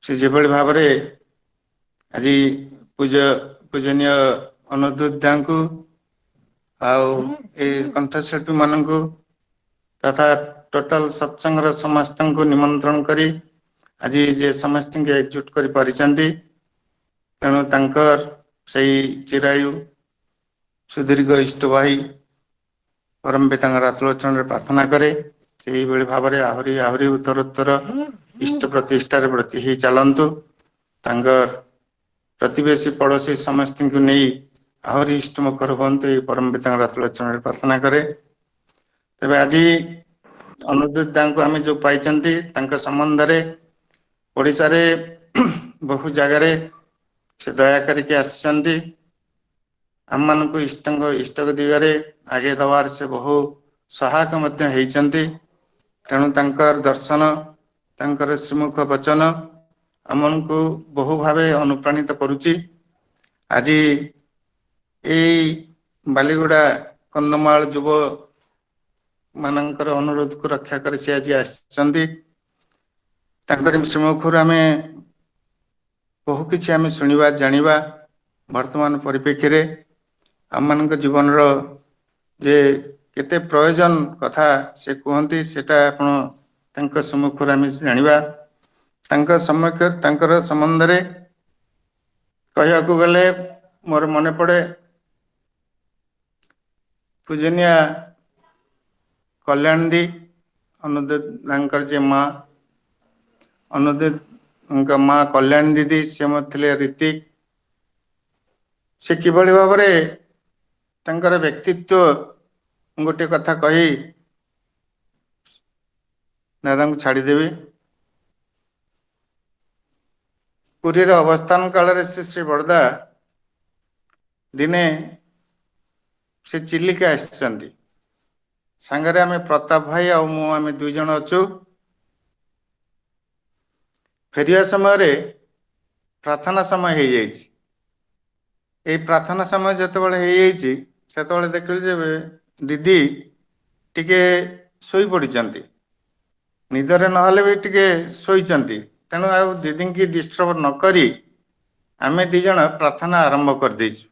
ସେ ଯେଭଳି ଭାବରେ ଆଜି ପୂଜନୀୟ ଅନୁଦୂତ ଦାଙ୍କୁ ଆଉ ଏଇ କଣ୍ଠଶିଳ୍ପୀ ମାନଙ୍କୁ ତଥା ଟୋଟାଲ ସତ୍ସଙ୍ଗର ସମସ୍ତଙ୍କୁ ନିମନ୍ତ୍ରଣ କରି ଆଜି ଯେ ସମସ୍ତଙ୍କୁ ଏକଜୁଟ କରି ପାରିଛନ୍ତି, ତେଣୁ ତାଙ୍କର ସେଇ ଚିରାୟୁ ସୁଦୀର୍ଘ ଇଷ୍ଟ ଭାଇ ପରମ ପିତାଙ୍କ ରାତ୍ରିଲୋଚନରେ ପ୍ରାର୍ଥନା କରେ ସେଇଭଳି ଭାବରେ ଆହୁରି ଆହୁରି ଉତ୍ତରୋତ୍ତର ଇଷ୍ଟ ପ୍ରତିଷ୍ଠାରେ ବ୍ରତୀ ହେଇ ଚାଲନ୍ତୁ। ତାଙ୍କର ପ୍ରତିବେଶୀ ପଡ଼ୋଶୀ ସମସ୍ତଙ୍କୁ ନେଇ ଆହୁରି ଇଷ୍ଟମୁଖର ହୁଅନ୍ତୁ, ଏଇ ପରମ ପିତାଙ୍କ ରାତ୍ରିଲୋଚନରେ ପ୍ରାର୍ଥନା କରେ। ତେବେ ଆଜି ଅନୁଦୂତ ଦାଙ୍କୁ ଆମେ ଯୋଉ ପାଇଛନ୍ତି, ତାଙ୍କ ସମ୍ବନ୍ଧରେ ଓଡ଼ିଶାରେ ବହୁ ଜାଗାରେ ସେ ଦୟା କରିକି ଆସିଛନ୍ତି। ଆମମାନଙ୍କୁ ଇଷ୍ଟକ ଦିଗରେ ଆଗେଇ ଦେବାର ସେ ବହୁ ସହାୟକ ମଧ୍ୟ ହେଇଛନ୍ତି। ତେଣୁ ତାଙ୍କର ଦର୍ଶନ, ତାଙ୍କର ଶ୍ରୀମୁଖ ବଚନ ଆମମାନଙ୍କୁ ବହୁ ଭାବେ ଅନୁପ୍ରାଣିତ କରୁଛି। ଆଜି ଏଇ ବାଲିଗୁଡ଼ା କନ୍ଧମାଳ ଯୁବ ମାନଙ୍କର ଅନୁରୋଧକୁ ରକ୍ଷା କରି ସେ ଆଜି ଆସିଛନ୍ତି। ତାଙ୍କର ଶ୍ରୀମୁଖରୁ ଆମେ ବହୁ କିଛି ଆମେ ଶୁଣିବା ଜାଣିବା। ବର୍ତ୍ତମାନ ପରିପ୍ରେକ୍ଷୀରେ ଆମମାନଙ୍କ ଜୀବନର ଯେ କେତେ ପ୍ରୟୋଜନ କଥା ସେ କୁହନ୍ତି, ସେଟା ଆପଣ ତାଙ୍କ ସମ୍ମୁଖରୁ ଆମେ ଜାଣିବା। ତାଙ୍କର ସମ୍ବନ୍ଧରେ କହିବାକୁ ଗଲେ ମୋର ମନେ ପଡ଼େ ପୂଜନୀୟା କଲ୍ୟାଣୀ ଅନୁଦୂତ ତାଙ୍କର ଯେ ମା ଅନୁଦୂତଙ୍କ ମା କଲ୍ୟାଣୀ ଦିଦି, ସେ ମଧ୍ୟ ଥିଲେ ରୀତିକ। ସେ କିଭଳି ଭାବରେ ତାଙ୍କର ବ୍ୟକ୍ତିତ୍ୱ, ଗୋଟିଏ କଥା କହି ଦାଦାଙ୍କୁ ଛାଡ଼ିଦେବି। ପୁରୀର ଅବସ୍ଥାନ କାଳରେ ଶ୍ରୀ ବଡ଼ଦା ଦିନେ ସେ ଚିଲିକା ଆସିଛନ୍ତି। ସାଙ୍ଗରେ ଆମେ ପ୍ରତାପ ଭାଇ ଆଉ ମୁଁ, ଆମେ ଦୁଇ ଜଣ ଅଛୁ। ଫେରିବା ସମୟରେ ପ୍ରାର୍ଥନା ସମୟ ହେଇଯାଇଛି। ଏଇ ପ୍ରାର୍ଥନା ସମୟ ଯେତେବେଳେ ହେଇଯାଇଛି, ସେତେବେଳେ ଦେଖିଲି ଯେ ଦିଦି ଟିକେ ଶୋଇପଡ଼ିଛନ୍ତି, ନିଦରେ ନହେଲେ ବି ଟିକେ ଶୋଇଛନ୍ତି। ତେଣୁ ଆଉ ଦିଦିଙ୍କୁ ଡିଷ୍ଟର୍ବ ନ କରି ଆମେ ଦୁଇ ଜଣ ପ୍ରାର୍ଥନା ଆରମ୍ଭ କରିଦେଇଛୁ।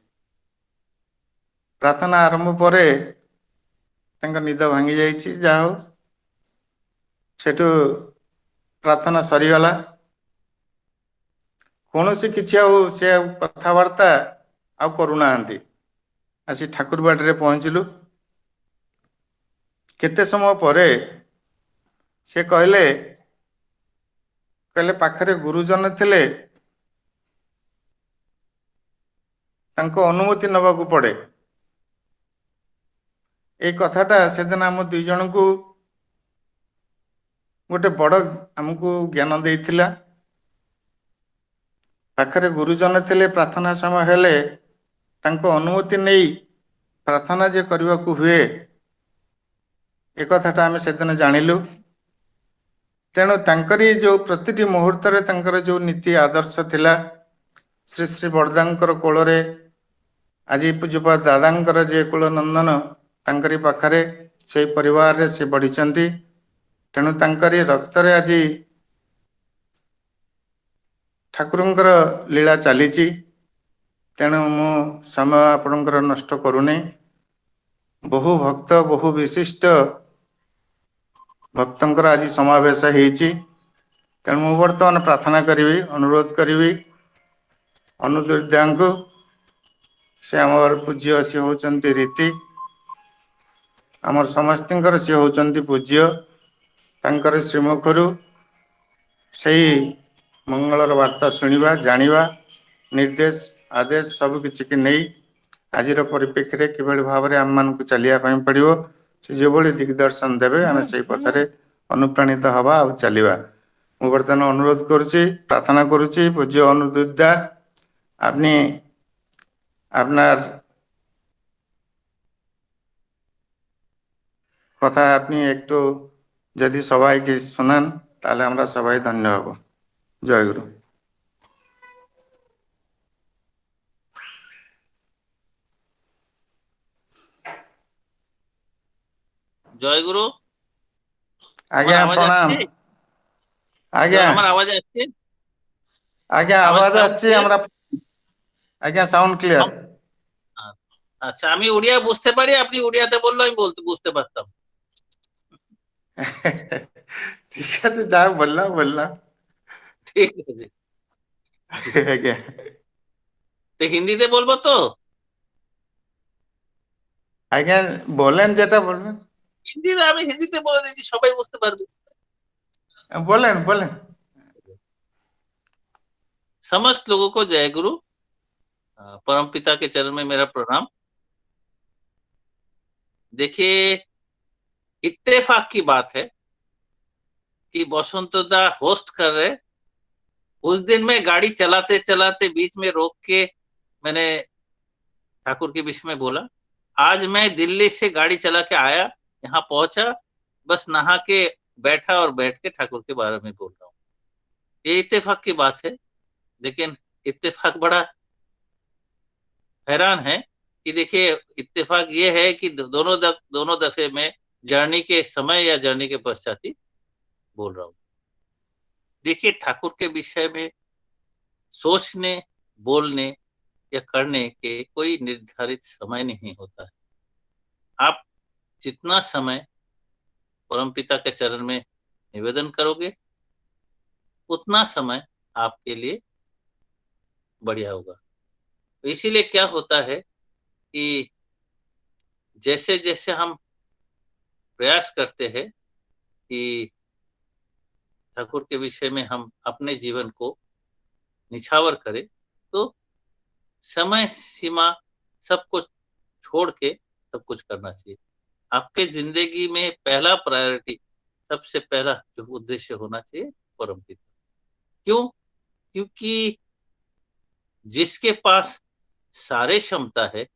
ପ୍ରାର୍ଥନା ଆରମ୍ଭ ପରେ ତାଙ୍କ ନିଦ ଭାଙ୍ଗି ଯାଇଛି। ଯାହା ହଉ ସେଠୁ ପ୍ରାର୍ଥନା ସରିଗଲା। କୌଣସି କିଛି ଆଉ ସେ କଥାବାର୍ତ୍ତା ଆଉ କରୁନାହାନ୍ତି। ଆସି ଠାକୁର ବାଡ଼ିରେ ପହଞ୍ଚିଲୁ। କେତେ ସମୟ ପରେ ସେ କହିଲେ ପାଖରେ ଗୁରୁଜନ ଥିଲେ, ତାଙ୍କ ଅନୁମତି ନେବାକୁ ପଡ଼େ। এই কথাটা সেদিন ଆମ ଦୁଇ ଜଣଙ୍କୁ ଗୋଟେ ବଡ଼ ଆମକୁ ଜ୍ଞାନ ଦେଇଥିଲା। ପାଖରେ ଗୁରୁଜନ ଥିଲେ, ପ୍ରାର୍ଥନା ସମୟ ହେଲେ ତାଙ୍କ ଅନୁମତି ନେଇ ପ୍ରାର୍ଥନା ଯେ କରିବାକୁ ହୁଏ, ଏ କଥାଟା ଆମେ ସେଦିନ ଜାଣିଲୁ। ତେଣୁ ତାଙ୍କରି ଯେଉଁ ପ୍ରତିଟି ମୁହୂର୍ତ୍ତରେ ତାଙ୍କର ଯେଉଁ ନୀତି ଆଦର୍ଶ ଥିଲା, ଶ୍ରୀ ଶ୍ରୀ ବଡ଼ଦାଙ୍କର କୋଳରେ ଆଜି ପୂଜ୍ୟପାଦ ଦାଦାଙ୍କର ଯେ କୁଳନନ୍ଦନ, ତାଙ୍କରି ପାଖରେ ସେଇ ପରିବାରରେ ସେ ବଢ଼ିଛନ୍ତି। ତେଣୁ ତାଙ୍କରି ରକ୍ତରେ ଆଜି ଠାକୁରଙ୍କର ଲୀଳା ଚାଲିଛି। ତେଣୁ ମୁଁ ସମୟ ଆପଣଙ୍କର ନଷ୍ଟ କରୁନି। ବହୁ ଭକ୍ତ, ବହୁ ବିଶିଷ୍ଟ ଭକ୍ତଙ୍କର ଆଜି ସମାବେଶ ହେଇଛି। ତେଣୁ ମୁଁ ବର୍ତ୍ତମାନ ପ୍ରାର୍ଥନା କରିବି, ଅନୁରୋଧ କରିବି ଅନୁଦୁର୍ଦାଙ୍କୁ। ସେ ଆମର ପୂଜ୍ୟ, ସେ ହେଉଛନ୍ତି ରୀତି, ଆମର ସମସ୍ତଙ୍କର ସେ ହେଉଛନ୍ତି ପୂଜ୍ୟ। ତାଙ୍କର ଶ୍ରୀମୁଖରୁ ସେଇ ମଙ୍ଗଳର ବାର୍ତ୍ତା ଶୁଣିବା, ଜାଣିବା, ନିର୍ଦ୍ଦେଶ ଆଦେଶ ସବୁ କିଛିକି ନେଇ ଆଜିର ପରିପ୍ରେକ୍ଷୀରେ କିଭଳି ଭାବରେ ଆମମାନଙ୍କୁ ଚାଲିବା ପାଇଁ ପଡ଼ିବ, ସେ ଯେଭଳି ଦିଗଦର୍ଶନ ଦେବେ ଆମେ ସେଇ ପଥରେ ଅନୁପ୍ରାଣିତ ହେବା ଆଉ ଚାଲିବା। ମୁଁ ବର୍ତ୍ତମାନ ଅନୁରୋଧ କରୁଛି, প্রার্থনা করছি, পূজ্য অনুদুদ্দা আপনি আপনার কথা আপনি একটু যদি সবাইকে শোনান তাহলে আমরা সবাই ধন্য হব। জয় গুরু। জয় গুরু। আজ্ঞা প্রণাম। আজ্ঞা আমার আওয়াজ আসছে? আজ্ঞা আওয়াজ আসছে, আমরা আজ্ঞা সাউন্ড ক্লিয়ার। আচ্ছা, আমি ওড়িয়া বুঝতে পারি, আপনি ওড়িয়াতে বললে আমি বুঝতে পারতাম। ঠিক আছে, যা বললাম বললাম। ঠিক আছে। আজ্ঞা তো হিন্দিতে বলবো তো? আজ্ঞা বলেন, যেটা বলবেন। হিন্দিতে আমি হিন্দিতে বলে দিচ্ছি, সবাই বুঝতে পারবে। বলেন বলেন। समस्त लोगों को जय गुरु। परम पिता के चरण में मेरा प्रणाम। देखिए, इत्तेफाक की बात है कि बसंत दा होस्ट कर रहे। उस दिन मैं गाड़ी चलाते चलाते बीच में रोक के मैंने ठाकुर के विषय में बोला। आज मैं दिल्ली से गाड़ी चला के आया, यहाँ पहुंचा, बस नहा के बैठा और बैठ के ठाकुर के बारे में बोल रहा हूँ। ये इत्तेफाक की बात है। लेकिन इत्तेफाक बड़ा हैरान है कि देखिए, इत्तेफाक ये है कि दोनों दफे में जर्नी के समय या जर्नी के पश्चात ही बोल रहा हूँ। देखिए, ठाकुर के विषय में सोचने, बोलने या करने के कोई निर्धारित समय नहीं होता है। आप जितना समय परमपिता के चरण में निवेदन करोगे, उतना समय आपके लिए बढ़िया होगा। इसीलिए क्या होता है कि जैसे जैसे हम प्रयास करते हैं कि ठाकुर के विषय में हम अपने जीवन को निछावर करें, तो समय सीमा सब कुछ छोड़ के सब कुछ करना चाहिए। आपके जिंदगी में पहला प्रायोरिटी, सबसे पहला जो उद्देश्य होना चाहिए, परमपिता। क्यों? क्योंकि जिसके पास सारे क्षमता है,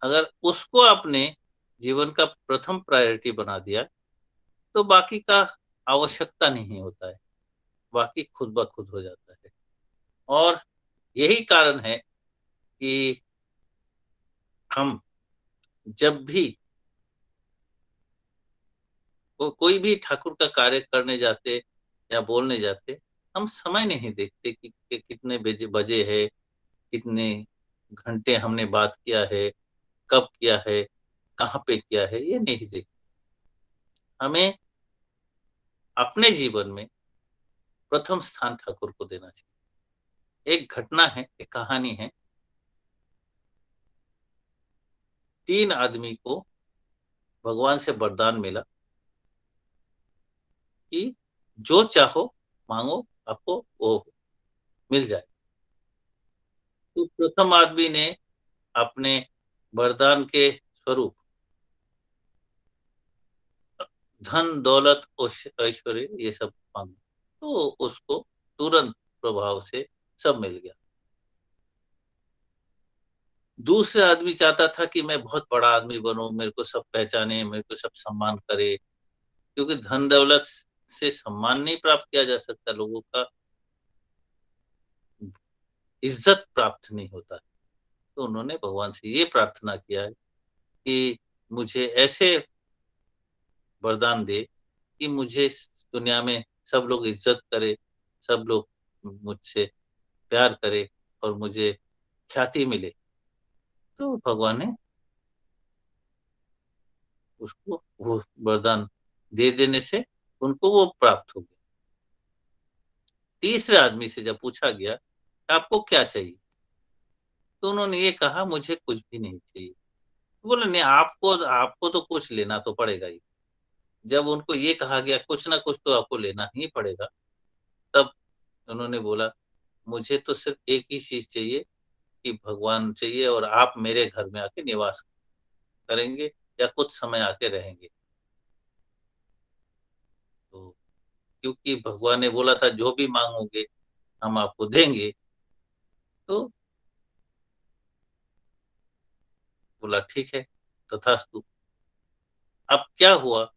अगर उसको अपने जीवन का प्रथम प्रायोरिटी बना दिया तो बाकी का आवश्यकता नहीं होता है, बाकी खुद ब खुद हो जाता है। और यही कारण है कि हम जब भी कोई भी ठाकुर का कार्य करने जाते या बोलने जाते, हम समय नहीं देखते कि कितने बजे है, कितने घंटे हमने बात किया है, कब किया है, कहाँ पे किया है, ये नहीं देखते। हमें अपने जीवन में प्रथम स्थान ठाकुर को देना चाहिए। एक घटना है, एक कहानी है। 3 आदमी को भगवान से वरदान मिला कि जो चाहो मांगो, आपको वो मिल जाए। तो प्रथम आदमी ने अपने वरदान के स्वरूप धन दौलत ऐश्वर्य ये सब मांगा, तो उसको तुरंत प्रभाव से सब मिल गया। दूसरा आदमी चाहता था कि मैं बहुत बड़ा आदमी बनूं, मेरे को सब पहचाने, मेरे को सब सम्मान करे, क्योंकि धन दौलत से सम्मान नहीं प्राप्त किया जा सकता, लोगों का इज्जत प्राप्त नहीं होता। तो उन्होंने भगवान से ये प्रार्थना किया है कि मुझे ऐसे वरदान दे कि मुझे इस दुनिया में सब लोग इज्जत करे, सब लोग मुझसे प्यार करे और मुझे ख्याति मिले। तो भगवान ने उसको वो वरदान दे देने से उनको वो प्राप्त हो गया। तीसरे आदमी से जब पूछा गया आपको क्या चाहिए, तो उन्होंने ये कहा मुझे कुछ भी नहीं चाहिए। तो बोले नहीं, आपको आपको तो कुछ लेना तो पड़ेगा ही। जब उनको ये कहा गया कुछ ना कुछ तो आपको लेना ही पड़ेगा, तब उन्होंने बोला मुझे तो सिर्फ एक ही चीज चाहिए कि भगवान चाहिए और आप मेरे घर में आके निवास करेंगे या कुछ समय आके रहेंगे। तो क्योंकि भगवान ने बोला था जो भी मांगोगे हम आपको देंगे, तो बोला ठीक है तथास्तु। अब क्या हुआ,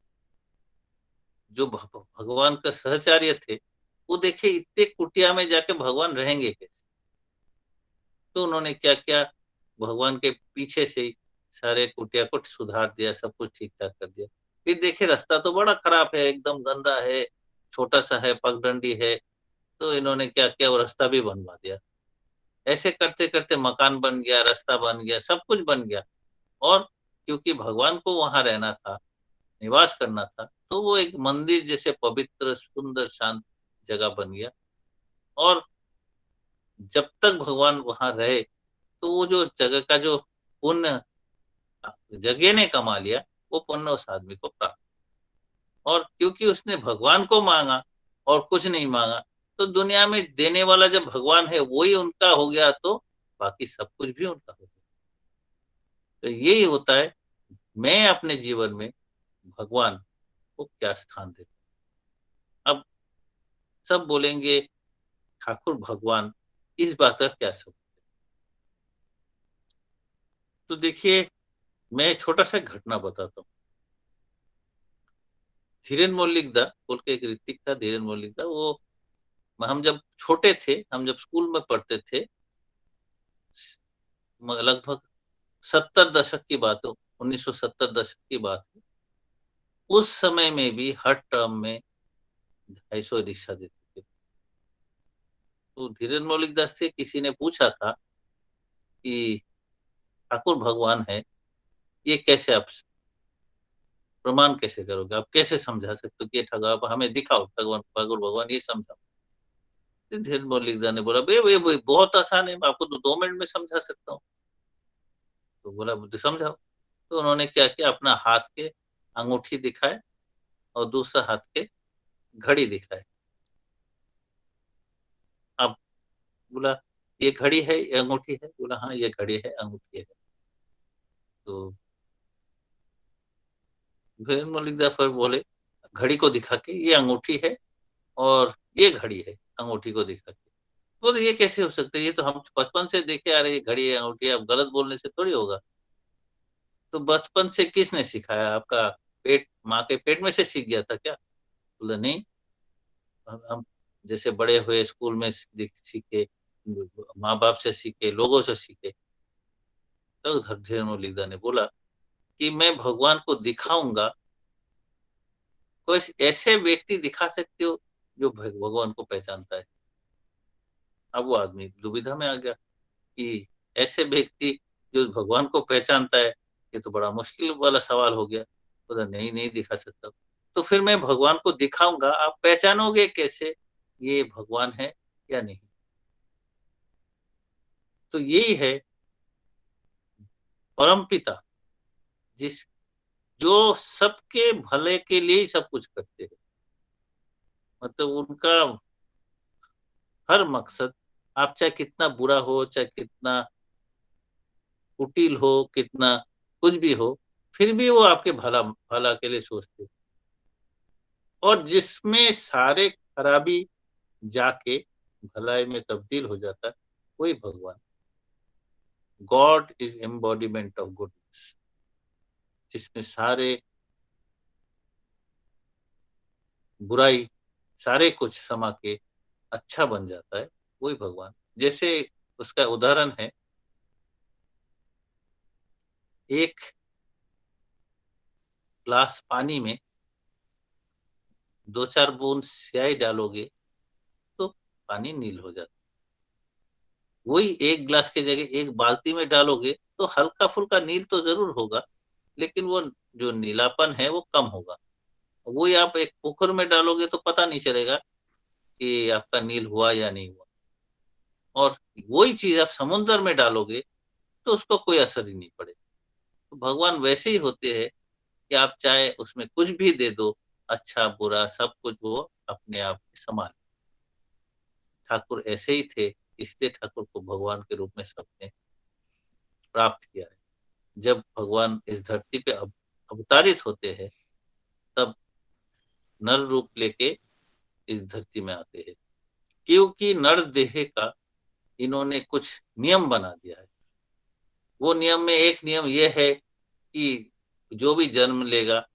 जो भगवान का सहचार्य थे वो देखे इतने कुटिया में जाके भगवान रहेंगे कैसे। तो उन्होंने क्या किया, भगवान के पीछे से ही सारे कुटिया को सुधार दिया, सब कुछ ठीक ठाक कर दिया। फिर देखे रास्ता तो बड़ा खराब है, एकदम गंदा है, छोटा सा है, पगडंडी है। तो इन्होंने क्या किया, वो रास्ता भी बनवा दिया। ऐसे करते करते मकान बन गया, रास्ता बन गया, सब कुछ बन गया। और क्योंकि भगवान को वहां रहना था, निवास करना था, तो वो एक मंदिर जैसे पवित्र सुंदर शांत जगह बन गया। और जब तक भगवान वहां रहे तो वो जो जगह का जो पुण्य जगह ने कमा लिया, वो पुण्य उस आदमी को प्राप्त। और क्योंकि उसने भगवान को मांगा और कुछ नहीं मांगा, तो दुनिया में देने वाला जब भगवान है वही उनका हो गया, तो बाकी सब कुछ भी उनका हो गया। तो यही होता है, मैं अपने जीवन में भगवान को क्या स्थान देता। अब सब बोलेंगे ठाकुर भगवान, इस बात का क्या सब। तो देखिए, मैं छोटा सा घटना बताता हूँ। धीरेन मल्लिकदा बोल के एक ऋतिक था, धीरेन मल्लिकदा, वो हम जब छोटे थे, हम जब स्कूल में पढ़ते थे, लगभग 70 दशक की बात हो, 1970 दशक की बात है। उस समय में भी हर टर्म में 250 रिक्शा देते थे। तो धीरेन मल्लिकदास से किसी ने पूछा था कि ठाकुर भगवान है, ये कैसे आप प्रमाण कैसे करोगे, आप कैसे समझा सकते हो कि ठाकुर, आप हमें दिखाओ भगवान, ठाकुर भगवान ये समझाओ। तो धीरेन मल्लिकदास ने बोला भाई बहुत आसान है, मैं आपको तो 2 मिनट में समझा सकता हूँ। तो बोला तो समझाओ। तो उन्होंने क्या किया, अपना हाथ के अंगूठी दिखाए और दूसरा हाथ के घड़ी दिखाए। अब बोला ये घड़ी है, ये अंगूठी है, बोला हाँ ये घड़ी है, अंगूठी है। तो फिर मलिक जाफर बोले घड़ी को दिखा के ये अंगूठी है और ये घड़ी है, अंगूठी को दिखा के। बोले ये कैसे हो सकता है, ये तो हम बचपन से देखे आ रहे हैं, घड़ी है अंगूठी है, अब गलत बोलने से थोड़ी होगा। तो बचपन से किसने सिखाया, आपका पेट, माँ के पेट में से सीख गया था क्या। बोले नहीं, हम जैसे बड़े हुए स्कूल में सीखे, माँ बाप से सीखे, लोगों से सीखे। तो धीरेन मल्लिकदा ने बोला कि मैं भगवान को दिखाऊंगा। कोई ऐसे व्यक्ति दिखा सकते हो जो भगवान को पहचानता है। अब वो आदमी दुविधा में आ गया कि ऐसे व्यक्ति जो भगवान को पहचानता है, ये तो बड़ा मुश्किल वाला सवाल हो गया। बोला नहीं नहीं दिखा सकता। तो फिर मैं भगवान को दिखाऊंगा, आप पहचानोगे कैसे ये भगवान है या नहीं। तो यही है परमपिता, जिस जो सबके भले के लिए ही सब कुछ करते हैं। मतलब उनका हर मकसद, आप चाहे कितना बुरा हो, चाहे कितना कुटिल हो, कितना कुछ भी हो, फिर भी वो आपके भला भला के लिए सोचते हैं। और जिसमें सारे खराबी जाके भलाई में तब्दील हो जाता है, वही भगवान। God is embodiment of goodness, जिसमें सारे बुराई सारे कुछ समा के अच्छा बन जाता है, वही भगवान। जैसे उसका उदाहरण है, एक ग्लास पानी में 2-4 बूंद स्याही डालोगे तो पानी नील हो जाता है। वही एक ग्लास की जगह एक बाल्टी में डालोगे तो हल्का फुल्का नील तो जरूर होगा, लेकिन वो जो नीलापन है वो कम होगा। वही आप एक पोखर में डालोगे तो पता नहीं चलेगा कि आपका नील हुआ या नहीं हुआ। और वही चीज आप समुद्र में डालोगे तो उसको कोई असर ही नहीं पड़ेगा। तो भगवान वैसे ही होते हैं कि आप चाहे उसमें कुछ भी दे दो, अच्छा बुरा सब कुछ वो अपने आप संभाल। ठाकुर ऐसे ही थे, इसलिए ठाकुर को भगवान के रूप में सबने प्राप्त किया है। जब भगवान इस धरती पे अवतारित होते हैं, तब नर रूप लेके इस धरती में आते हैं, क्योंकि नर देह का इन्होंने कुछ नियम बना दिया है। वो नियम में एक नियम ये है कि जो भी जन्म लेगा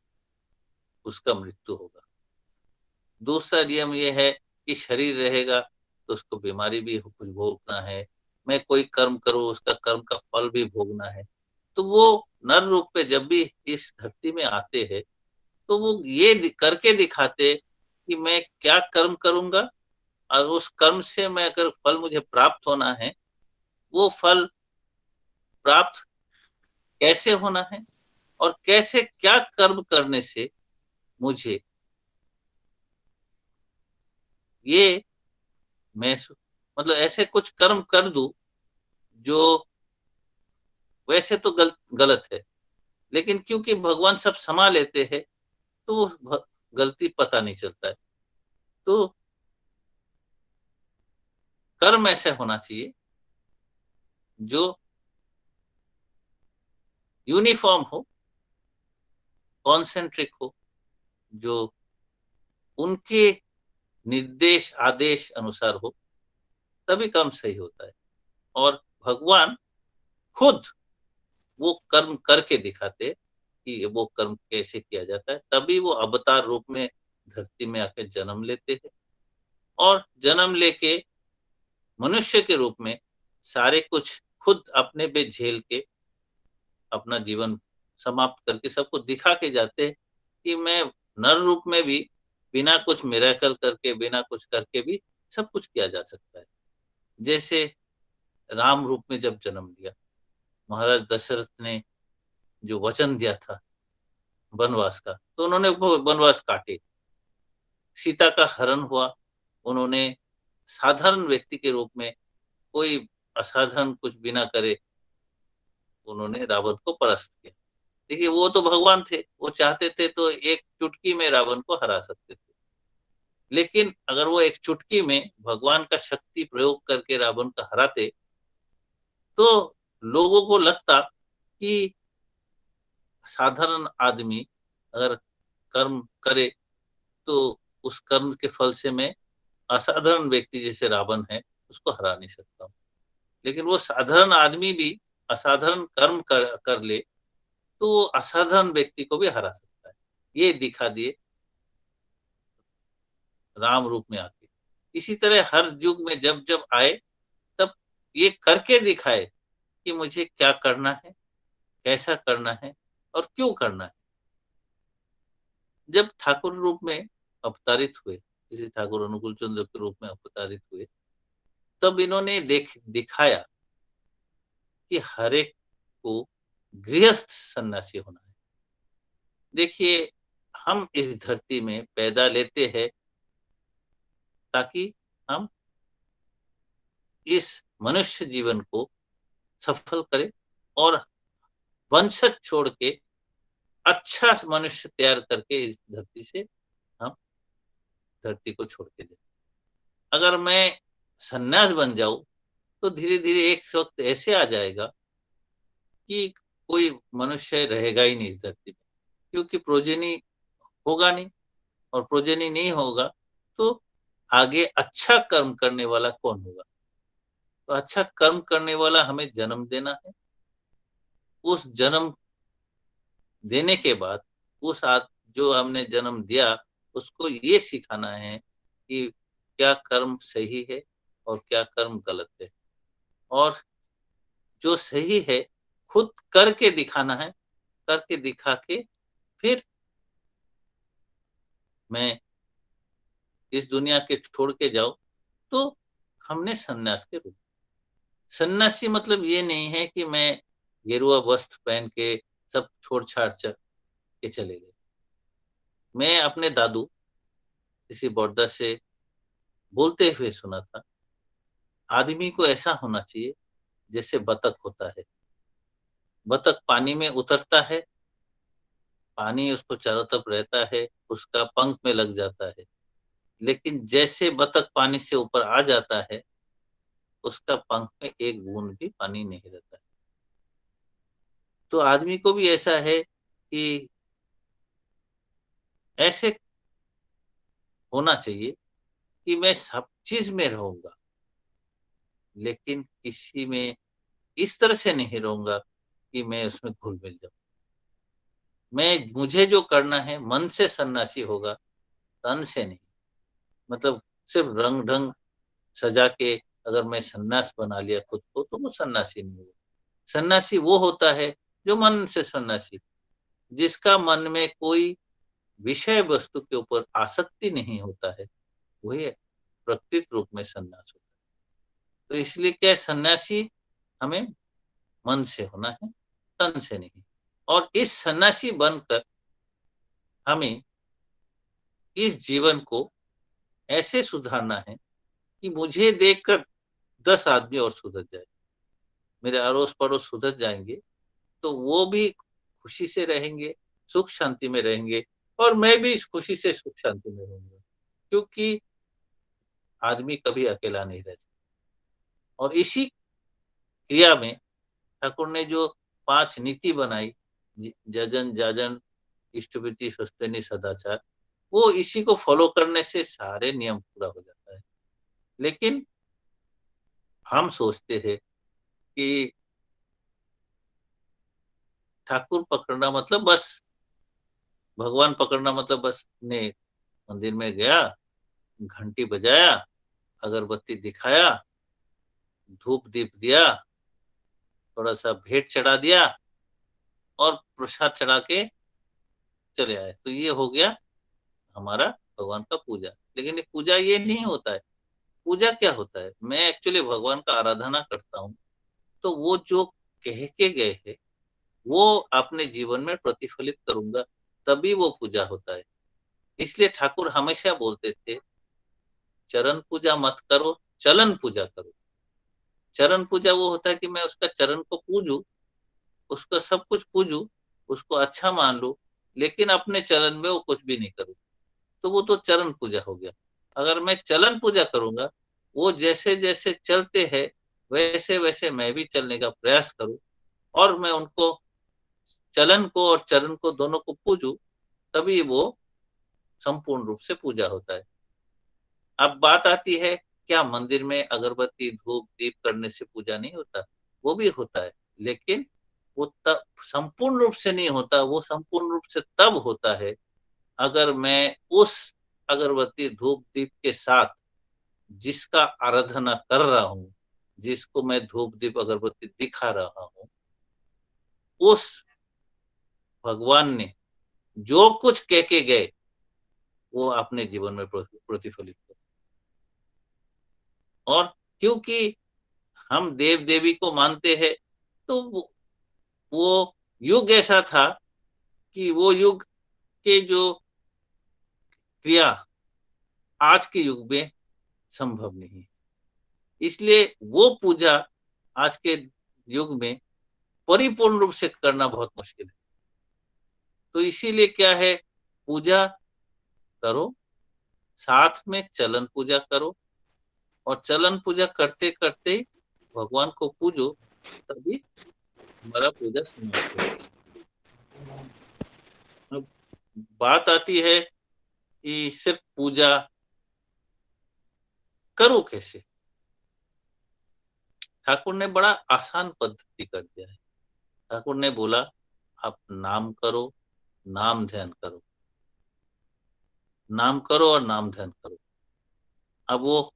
उसका मृत्यु होगा। दूसरा नियम ये है कि शरीर रहेगा तो उसको बीमारी भी कुछ भोगना है, मैं कोई कर्म करूं उसका कर्म का फल भी भोगना है। तो वो नर रूप पे जब भी इस धरती में आते हैं तो वो ये करके दिखाते कि मैं क्या कर्म करूंगा, और उस कर्म से मैं अगर फल मुझे प्राप्त होना है, वो फल प्राप्त कैसे होना है और कैसे क्या कर्म करने से मुझे ये मैं मतलब ऐसे कुछ कर्म कर दूं जो वैसे तो गलत है, लेकिन क्योंकि भगवान सब समा लेते हैं तो गलती पता नहीं चलता है। तो कर्म ऐसे होना चाहिए जो यूनिफॉर्म हो, कॉन्सेंट्रिक हो, जो उनके निर्देश आदेश अनुसार हो, तभी कर्म सही होता है। और भगवान खुद वो कर्म करके दिखाते कि वो कर्म कैसे किया जाता है, तभी वो अवतार रूप में धरती में आके जन्म लेते हैं और जन्म लेके मनुष्य के रूप में सारे कुछ खुद अपने पे झेल के अपना जीवन समाप्त करके सबको दिखा के जाते हैं कि मैं नर रूप में भी बिना कुछ मिरेकल करके बिना कुछ करके भी सब कुछ किया जा सकता है। जैसे राम रूप में जब जन्म लिया, महाराज दशरथ ने जो वचन दिया था वनवास का, तो उन्होंने वो वनवास काटे। सीता का हरण हुआ, उन्होंने साधारण व्यक्ति के रूप में कोई असाधारण कुछ बिना करे उन्होंने रावण को परास्त किया। देखिए वो तो भगवान थे, वो चाहते थे तो एक चुटकी में रावण को हरा सकते थे, लेकिन अगर वो एक चुटकी में भगवान का शक्ति प्रयोग करके रावण को हराते तो लोगों को लगता कि साधारण आदमी अगर कर्म करे तो उस कर्म के फल से मैं असाधारण व्यक्ति जैसे रावण है उसको हरा नहीं सकता हूँ। लेकिन वो साधारण आदमी भी असाधारण कर्म कर ले तो वो असाधारण व्यक्ति को भी हरा सकता है। ये दिखा दिए राम रूप में आके। इसी तरह हर युग में जब जब आए तब ये करके दिखाए कि मुझे क्या करना है, कैसा करना है और क्यों करना है। जब ठाकुर रूप में अवतारित हुए, जैसे ठाकुर अनुकूल चंद्र के रूप में अवतारित हुए, तब इन्होंने दिखाया कि हर एक को गृहस्थ सन्यासी होना है। देखिए हम इस धरती में पैदा लेते हैं ताकि हम इस मनुष्य जीवन को सफल करें और वंशज छोड़ के अच्छा मनुष्य तैयार करके इस धरती से हम धरती को छोड़ के दें। अगर मैं सन्यास बन जाऊं तो धीरे धीरे एक वक्त ऐसे आ जाएगा कि कोई मनुष्य रहेगा ही नहीं इस धरती में, क्योंकि प्रोजेनी होगा नहीं। और प्रोजनी नहीं होगा तो आगे अच्छा कर्म करने वाला कौन होगा? तो अच्छा कर्म करने वाला हमें जन्म देना है। उस जन्म देने के बाद जो हमने जन्म दिया उसको ये सिखाना है कि क्या कर्म सही है और क्या कर्म गलत है, और जो सही है खुद करके दिखाना है। करके दिखा के फिर मैं इस दुनिया के छोड़ के जाऊं तो हमने सन्यास के रूप। सन्यासी मतलब ये नहीं है कि मैं गेरुआ वस्त्र पहन के सब छोड़ छाड़ के चले गए। मैं अपने दादू किसी बौद्धा से बोलते हुए सुना था, आदमी को ऐसा होना चाहिए जैसे बतख होता है। बतख पानी में उतरता है, पानी उसको चारों तरफ रहता है, उसका पंख में लग जाता है, लेकिन जैसे बतख पानी से ऊपर आ जाता है उसका पंख में एक बूंद भी पानी नहीं रहता है। तो आदमी को भी ऐसा है कि ऐसे होना चाहिए कि मैं सब चीज में रहूंगा, लेकिन किसी में इस तरह से नहीं रहूंगा कि मैं उसमें घुल मिल जाऊं। मुझे जो करना है मन से सन्यासी होगा, तन से नहीं। मतलब सिर्फ रंग ढंग सजा के अगर मैं सन्यास बना लिया खुद को तो वो सन्यासी नहीं होगा। सन्यासी वो होता है जो मन से सन्यासी, जिसका मन में कोई विषय वस्तु के ऊपर आसक्ति नहीं होता है, वही प्रकृत रूप में सन्यास होता है। तो इसलिए क्या सन्यासी हमें मन से होना है, तन से नहीं। और इस सन्यासी बनकर हमें इस जीवन को ऐसे सुधारना है कि मुझे देखकर 10 आदमी और सुधर जाए, मेरे अड़ोस पड़ोस सुधर जाएंगे तो वो भी खुशी से रहेंगे, सुख शांति में रहेंगे, और मैं भी इस खुशी से सुख शांति में रहूंगा, क्योंकि आदमी कभी अकेला नहीं रह सकता। और इसी क्रिया में ठाकुर ने जो 5 नीति बनाई, जजन जाजन इष्टवृत्ति स्वस्तिनी सदाचार, वो इसी को फॉलो करने से सारे नियम पूरा हो जाता है। लेकिन हम सोचते हैं कि ठाकुर पकड़ना मतलब बस, भगवान पकड़ना मतलब बस ने मंदिर में गया, घंटी बजाया, अगरबत्ती दिखाया, धूप दीप दिया, थोड़ा सा भेंट चढ़ा दिया और प्रसाद चढ़ा के चले आए, तो ये हो गया हमारा भगवान का पूजा। लेकिन ये पूजा ये नहीं होता है। पूजा क्या होता है? मैं एक्चुअली भगवान का आराधना करता हूँ, तो वो जो कह के गए हैं वो अपने जीवन में प्रतिफलित करूंगा, तभी वो पूजा होता है। इसलिए ठाकुर हमेशा बोलते थे, चरण पूजा मत करो, चलन पूजा करो। चरण पूजा वो होता है कि मैं उसका चरण को पूजू, उसका सब कुछ पूजू, उसको अच्छा मान लू, लेकिन अपने चरण में वो कुछ भी नहीं करूँ, तो वो तो चरण पूजा हो गया। अगर मैं चलन पूजा करूंगा, वो जैसे जैसे चलते हैं वैसे वैसे मैं भी चलने का प्रयास करूं, और मैं उनको चलन को और चरण को दोनों को पूजू, तभी वो संपूर्ण रूप से पूजा होता है। अब बात आती है, क्या मंदिर में अगरबत्ती धूप दीप करने से पूजा नहीं होता? वो भी होता है, लेकिन वो तब संपूर्ण रूप से नहीं होता। वो संपूर्ण रूप से तब होता है अगर मैं उस अगरबत्ती धूप दीप के साथ जिसका आराधना कर रहा हूं, जिसको मैं धूप दीप अगरबत्ती दिखा रहा हूं, उस भगवान ने जो कुछ कह के गए वो अपने जीवन में प्रतिफलित कर। और क्योंकि हम देव देवी को मानते हैं, तो वो युग ऐसा था कि वो युग के जो क्रिया आज के युग में संभव नहीं। इसलिए वो पूजा आज के युग में परिपूर्ण रूप से करना बहुत मुश्किल है। तो इसीलिए क्या है, पूजा करो, साथ में चलन पूजा करो, और चलन पूजा करते करते भगवान को पूजो, तभी हमारा पूजा समाप्त हो। अब बात आती है कि सिर्फ पूजा करो कैसे। ठाकुर ने बड़ा आसान पद्धति कर दिया है। ठाकुर ने बोला आप नाम करो, नाम ध्यान करो, नाम करो और नाम ध्यान करो। अब वो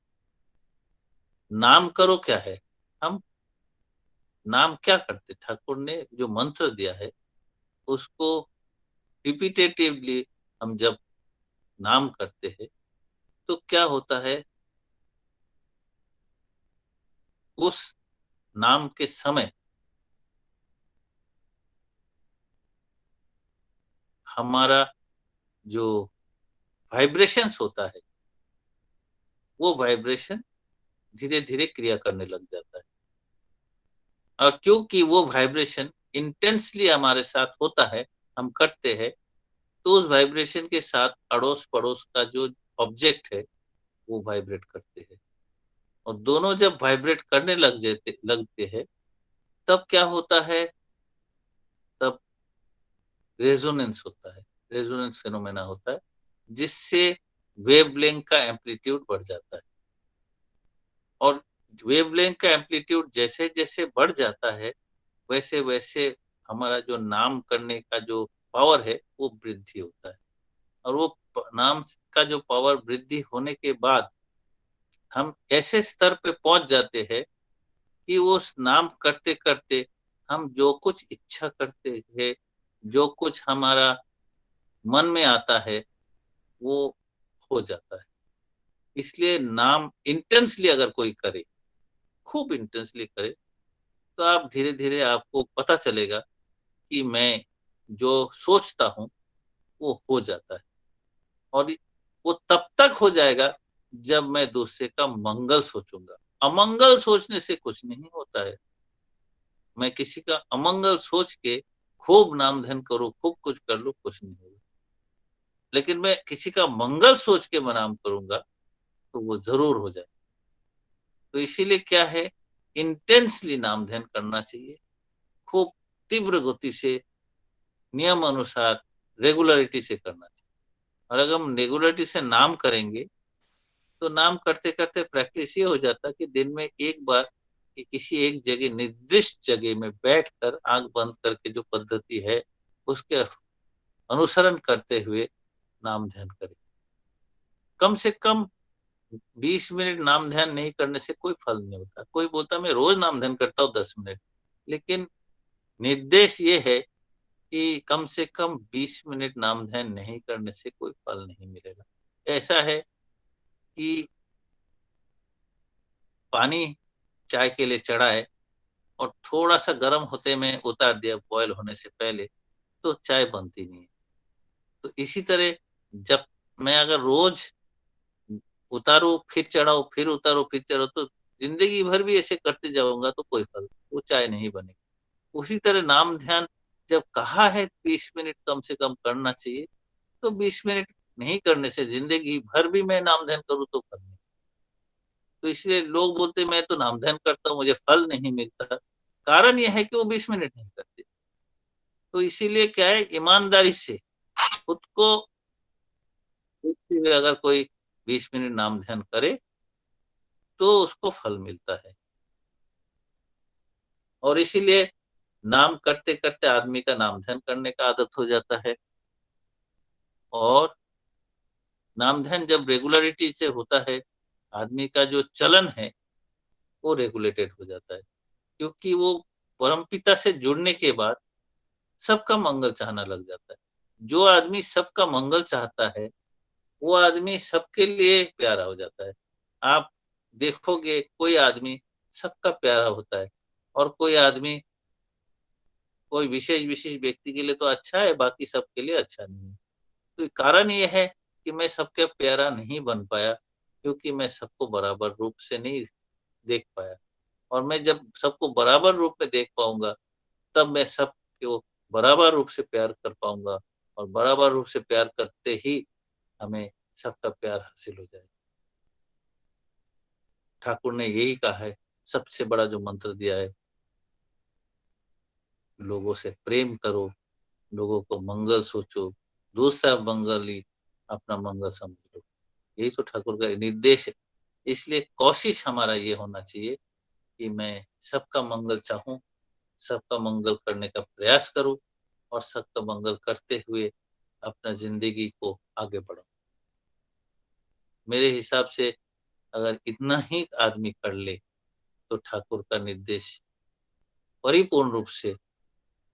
नाम करो क्या है, हम नाम क्या करते, ठाकुर ने जो मंत्र दिया है उसको रिपीटेटिवली हम जब नाम करते हैं तो क्या होता है, उस नाम के समय हमारा जो वाइब्रेशंस होता है वो वाइब्रेशन धीरे धीरे क्रिया करने लग जाता है। और क्योंकि वो वाइब्रेशन इंटेंसली हमारे साथ होता है, हम करते हैं, तो उस वाइब्रेशन के साथ अड़ोस पड़ोस का जो ऑब्जेक्ट है वो वाइब्रेट करते हैं। और दोनों जब वाइब्रेट करने लगते हैं तब क्या होता है, तब रेजोनेंस होता है, रेजोनेंस फिनोमेना होता है, जिससे वेवलेंथ का एम्पलीट्यूड बढ़ जाता है। और वेवलेंथ का एम्पलीट्यूड जैसे जैसे बढ़ जाता है वैसे वैसे हमारा जो नाम करने का जो पावर है वो वृद्धि होता है। और वो नाम का जो पावर वृद्धि होने के बाद हम ऐसे स्तर पे पहुंच जाते हैं कि उस नाम करते करते हम जो कुछ इच्छा करते हैं, जो कुछ हमारा मन में आता है वो हो जाता है। इसलिए नाम इंटेंसली अगर कोई करे, खूब इंटेंसली करे, तो आप धीरे धीरे आपको पता चलेगा कि मैं जो सोचता हूँ वो हो जाता है। और वो तब तक हो जाएगा जब मैं दूसरे का मंगल सोचूंगा। अमंगल सोचने से कुछ नहीं होता है। मैं किसी का अमंगल सोच के खूब नाम ध्यान करूं, खूब कुछ कर लूं, कुछ नहीं होगा। लेकिन मैं किसी का मंगल सोच के नाम करूंगा तो वो जरूर हो जाए। तो इसीलिए क्या है, इंटेंसली नाम ध्यान करना चाहिए, खूब तीव्र गति से, नियम अनुसार, रेगुलरिटी से करना चाहिए। और अगर हम रेगुलरिटी से नाम करेंगे तो नाम करते करते प्रैक्टिस ये हो जाता है कि दिन में एक बार किसी एक जगह, निर्दिष्ट जगह में बैठकर आंख बंद करके जो पद्धति है उसके अनुसरण करते हुए नाम ध्यान करें। कम से कम 20 मिनट नाम ध्यान नहीं करने से कोई फल नहीं होता। कोई बोलता मैं रोज नाम ध्यान करता हूँ 10 मिनट, लेकिन निर्देश ये है कि कम से कम 20 मिनट नाम ध्यान नहीं करने से कोई फल नहीं मिलेगा। ऐसा है कि पानी चाय के लिए चढ़ा है और थोड़ा सा गर्म होते में उतार दिया बॉयल होने से पहले, तो चाय बनती नहीं है। तो इसी तरह जब मैं अगर रोज उतारू फिर चढ़ाऊ, फिर उतारू फिर चढ़ाऊ, तो जिंदगी भर भी ऐसे करते जाऊंगा तो कोई फल, वो चाय नहीं बनेगी। उसी तरह नाम ध्यान जब कहा है 20 मिनट कम से कम करना चाहिए, तो 20 मिनट नहीं करने से जिंदगी भर भी मैं नाम ध्यान करूँ तो फल नहीं। तो इसलिए लोग बोलते मैं तो नाम ध्यान करता हूँ मुझे फल नहीं मिलता, कारण यह है कि वो 20 मिनट नहीं करते। तो इसीलिए क्या है, ईमानदारी से खुद को, अगर कोई 20 मिनट नाम ध्यान करे तो उसको फल मिलता है। और इसीलिए नाम करते करते आदमी का नाम ध्यान करने का आदत हो जाता है। और नाम ध्यान जब रेगुलरिटी से होता है, आदमी का जो चलन है वो रेगुलेटेड हो जाता है। क्योंकि वो परमपिता से जुड़ने के बाद सबका मंगल चाहना लग जाता है। जो आदमी सबका मंगल चाहता है वो आदमी सबके लिए प्यारा हो जाता है। आप देखोगे कोई आदमी सबका प्यारा होता है और कोई आदमी कोई विशेष विशेष व्यक्ति के लिए तो अच्छा है, बाकी सबके लिए अच्छा नहीं है। तो कारण ये है कि मैं सबके प्यारा नहीं बन पाया, क्योंकि मैं सबको बराबर रूप से नहीं देख पाया। और मैं जब सबको बराबर रूप में देख पाऊंगा तब मैं सबको बराबर रूप से प्यार कर पाऊंगा। और बराबर रूप से प्यार करते ही हमें सबका प्यार हासिल हो जाएगा। ठाकुर ने यही कहा है, सबसे बड़ा जो मंत्र दिया है, लोगों से प्रेम करो, लोगों को मंगल सोचो, दूसरा मंगली अपना मंगल समझ लो। यही तो ठाकुर का निर्देश है। इसलिए कोशिश हमारा ये होना चाहिए कि मैं सबका मंगल चाहूं, सबका मंगल करने का प्रयास करूं और सबका मंगल करते हुए अपना जिंदगी को आगे बढ़ाऊं। मेरे हिसाब से अगर इतना ही आदमी कर ले तो ठाकुर का निर्देश परिपूर्ण रूप से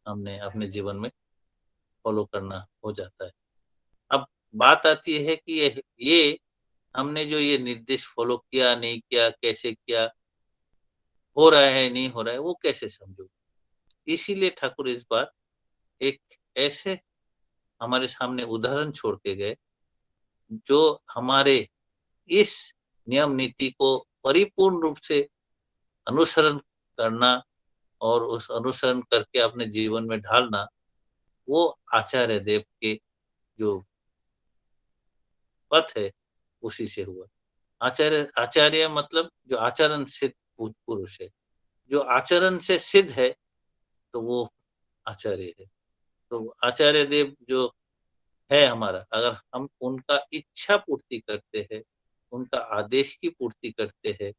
हमने अपने जीवन में फॉलो करना हो जाता है। अब बात आती है कि ये हमने जो ये निर्देश फॉलो किया नहीं किया, कैसे किया, हो रहा है नहीं हो रहा है, वो कैसे समझो। इसीलिए ठाकुर इस बार एक ऐसे हमारे सामने उदाहरण छोड़ के गए जो हमारे इस नियम नीति को परिपूर्ण रूप से अनुसरण करना और उस अनुसरण करके अपने जीवन में ढालना, वो आचार्य देव के जो पथ है उसी से हुआ। आचार्य आचार्य मतलब जो आचरण सिद्ध पुरुष है, जो आचरण से सिद्ध है तो वो आचार्य है। तो आचार्य देव जो है हमारा, अगर हम उनका इच्छा पूर्ति करते हैं, उनका आदेश की पूर्ति करते हैं,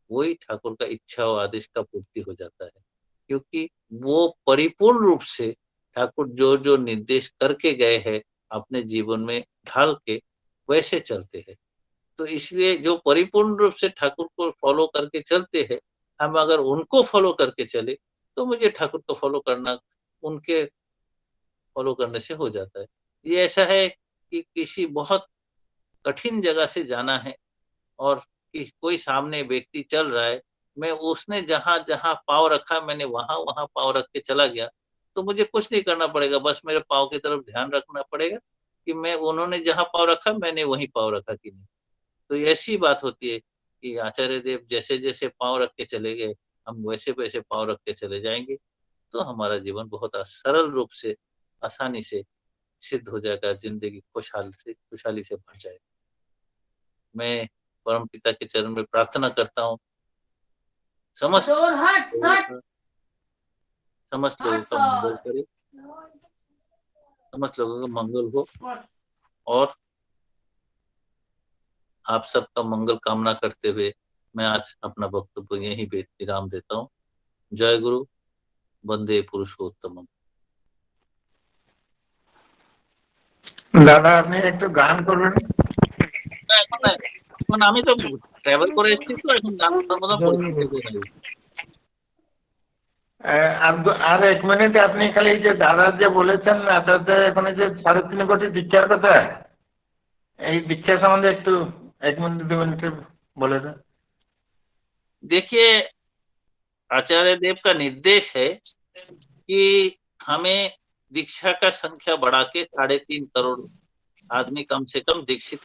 वही ठाकुर का इच्छा और आदेश का पूर्ति हो जाता है। क्योंकि वो परिपूर्ण रूप से ठाकुर जो जो निर्देश करके गए हैं अपने जीवन में ढाल के वैसे चलते हैं। तो इसलिए जो परिपूर्ण रूप से ठाकुर को फॉलो करके चलते हैं, हम अगर उनको फॉलो करके चले तो मुझे ठाकुर को फॉलो करना उनके फॉलो करने से हो जाता है। ये ऐसा है कि किसी बहुत कठिन जगह से जाना है और कि कोई सामने व्यक्ति चल रहा है, मैं उसने जहां जहां पाँव रखा मैंने वहां वहां पाँव रख के चला गया, तो मुझे कुछ नहीं करना पड़ेगा, बस मेरे पाँव की तरफ ध्यान रखना पड़ेगा कि मैं उन्होंने जहां पाँव रखा मैंने वहीं पाँव रखा कि नहीं। तो ऐसी बात होती है कि आचार्य देव जैसे जैसे पाँव रख के चले गए, हम वैसे वैसे पाँव रख के चले जाएंगे, तो हमारा जीवन बहुत सरल रूप से आसानी से सिद्ध हो जाएगा, जिंदगी खुशहाली से भर जाएगी। मैं परम पिता के चरण में प्रार्थना करता हूँ समस्त लोगों का मंगल करे, समस्त लोगों का मंगल हो और आप सबका मंगल कामना करते हुए मैं आज अपना वक्तव्य यही विराम देता हूँ। जय गुरु, वंदे पुरुषोत्तम। দাদা আপনি একটু গান করবেন। এখন আমি তো ট্রাভেল করে এসেছি, তো এখন গান করার মতো পরিস্থিতি নেই। আর এক মিনিট, আপনি খালি যে দাদা যে বলেছেন না, তাতে এখানে যে 3.5 কোটি দীক্ষার কথা, এই দীক্ষা সম্বন্ধে একটু 1 মিনিট 2 মিনিটে বলে দেন। देखिए, आचार्य देव का निर्देश है कि हमें दीक्षा का संख्या बढ़ा के 3.5 करोड़ आदमी कम से कम दीक्षित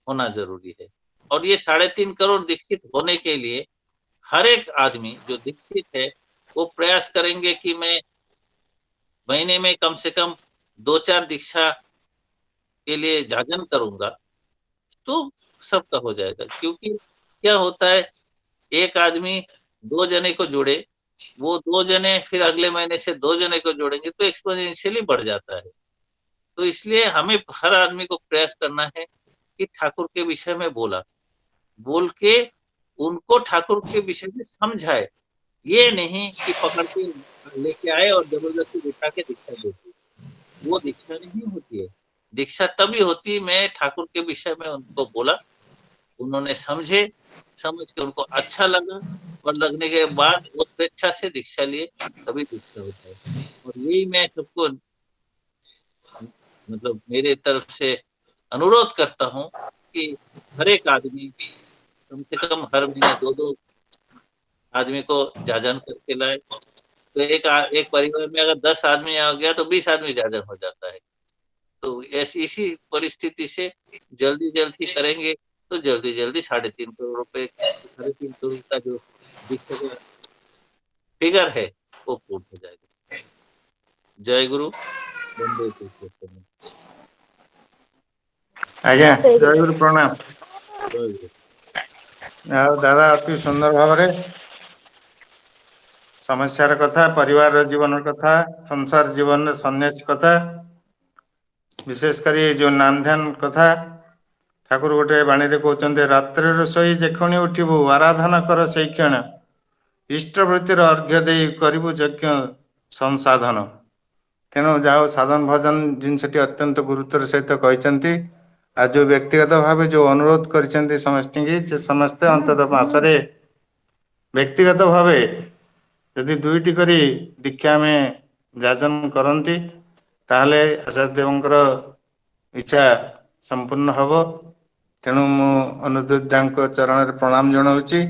होना जरूरी है। और ये 3.5 करोड़ दीक्षित होने के लिए हर एक आदमी जो दीक्षित है वो प्रयास करेंगे कि मैं महीने में कम से कम 2-4 दीक्षा के लिए जागरण करूंगा, तो सबका हो जाएगा। क्योंकि क्या होता है, एक आदमी 2 जने को जोड़े, वो 2 जने फिर अगले महीने से 2 जने को जोड़ेंगे, तो एक्सपोनेंशियली बढ़ जाता है। तो इसलिए हमें हर आदमी को प्रयास करना है कि ठाकुर के विषय में बोल के उनको ठाकुर के विषय में समझाए। ये नहीं कि पकड़ के लेके आए और जबरदस्ती बिठा के दीक्षा दे दी, वो दीक्षा नहीं होती है। दीक्षा तभी होती, मैं ठाकुर के विषय में उनको बोला, उन्होंने समझ के उनको अच्छा लगा और लगने के बाद वो स्वेच्छा से दीक्षा लिए, तभी दीक्षा होता है। और यही मैं सबको मतलब मेरे तरफ से अनुरोध करता हूँ कि हर एक आदमी कम से कम हर महीने 2-2 आदमी को जाजन करके लाए। तो एक परिवार में अगर 10 आदमी आ गया तो 20 आदमी जाजन हो जाता है। तो ऐसी इसी परिस्थिति से जल्दी करेंगे तो जल्दी 3.5 करोड़ रुपए, 3.5 करोड़ का जो दीक्षा का फिगर है वो पूर्ण हो जाएगा। जय गुरु, वंदे पुरुषोत्तम। आज्ञा, जय गुरु, प्रणाम। जय गुरु। दादा अति सुंदर भाव समस्यार कथा, परिवार जीवन कथा, संसार जीवन सन्यासी कथा विशेषकर जो नाम ध्यान कथा ठाकुर गोटे बाणी रे कहते रात्रि शोई जेखणी उठबू आराधना कर से क्षण इष्टवृत्तिर अर्घ्य दे करू यज्ञ संसाधन। तेणु जहाँ साधन भजन जिनसटी अत्यंत गुरुत्वर सहित कहते आज जो व्यक्तिगत भाव जो अनुरोध कर समस्त की समस्ते अंततः मासरे व्यक्तिगत भाव यदि दुईटी करी दीक्षा में जाजन करती ताहले आचार्य देवंकर इच्छा संपूर्ण हब। तेणु मु अनुरुद्धा चरण प्रणाम जनाऊँची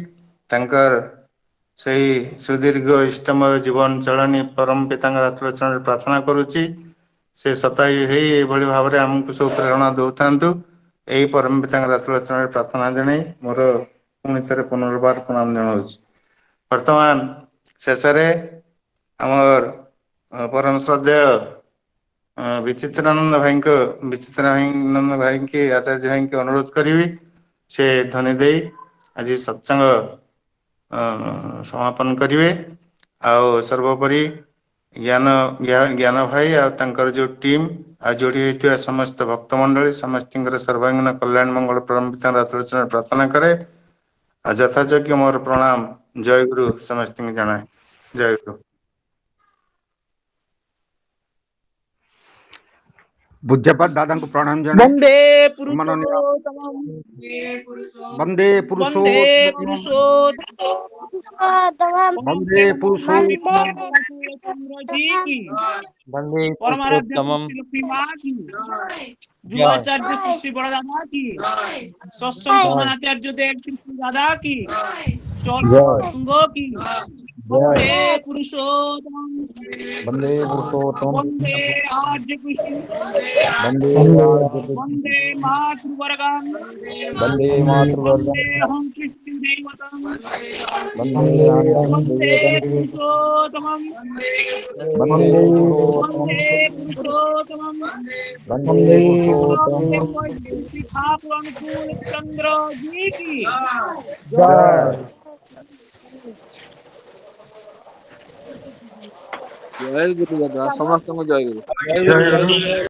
सही सुदीर्घ इष्टमय जीवन चलनी परम पिता चरण प्रार्थना करुच्ची से सतायु हो भाव में आमको सब प्रेरणा दौता यही परम पिता चरण प्रार्थना जन मोर पुणी थे पुनर्बार प्रणाम जनाऊँ। वर्तमान शेष आमर परम श्रद्धेय विचित्रानंद भाई की आचार्य भाई की अनुरोध करी से ध्वनि दे आज सत्संग समापन करेंगे। आउ सर्वोपरि ज्ञान भाई आर जो टीम आ जोड़ी होता समस्त भक्तमंडली समस्त सर्वांगीन कल्याण मंगल परम पिता चरण प्रार्थना करे। यथायोग्य मोर प्रणाम जय गुरु समस्त जनाए जय गुरु। बुद्धपाद दादा को प्रणाम जनाए। वंदे माननीय पुरुषोत्तमं वंदे वंदे पुरुषोत्तम पुरुषोत्तमं वंदे पुरुषोत्तम चंद्र जी की वंदे परमाराध्य पुरुषोत्तमम लक्ष्मी माँ की युवाचार्य श्री बड़ा दादा की सत्संग प्रधानाचार्य देव कृष्ण दादा की चौंगो की वंदे पुरुषोत्तम वंदे पुरुषोत्तम वंदे आर्य कृष्ण वंदे वंदे मातृवर्गम वंदे मातृवर्गम वंदे हम कृष्ण देवतम वंदे वंदे पुरुषोत्तमं वंदे वंदे पुरुषोत्तमं वंदे परम पुरुषोत्तम वैष्णव ठाकुर अनुकूल चंद्र जी की जय। जय गुरु दादा समस्त जय गुरु। जय गुरु।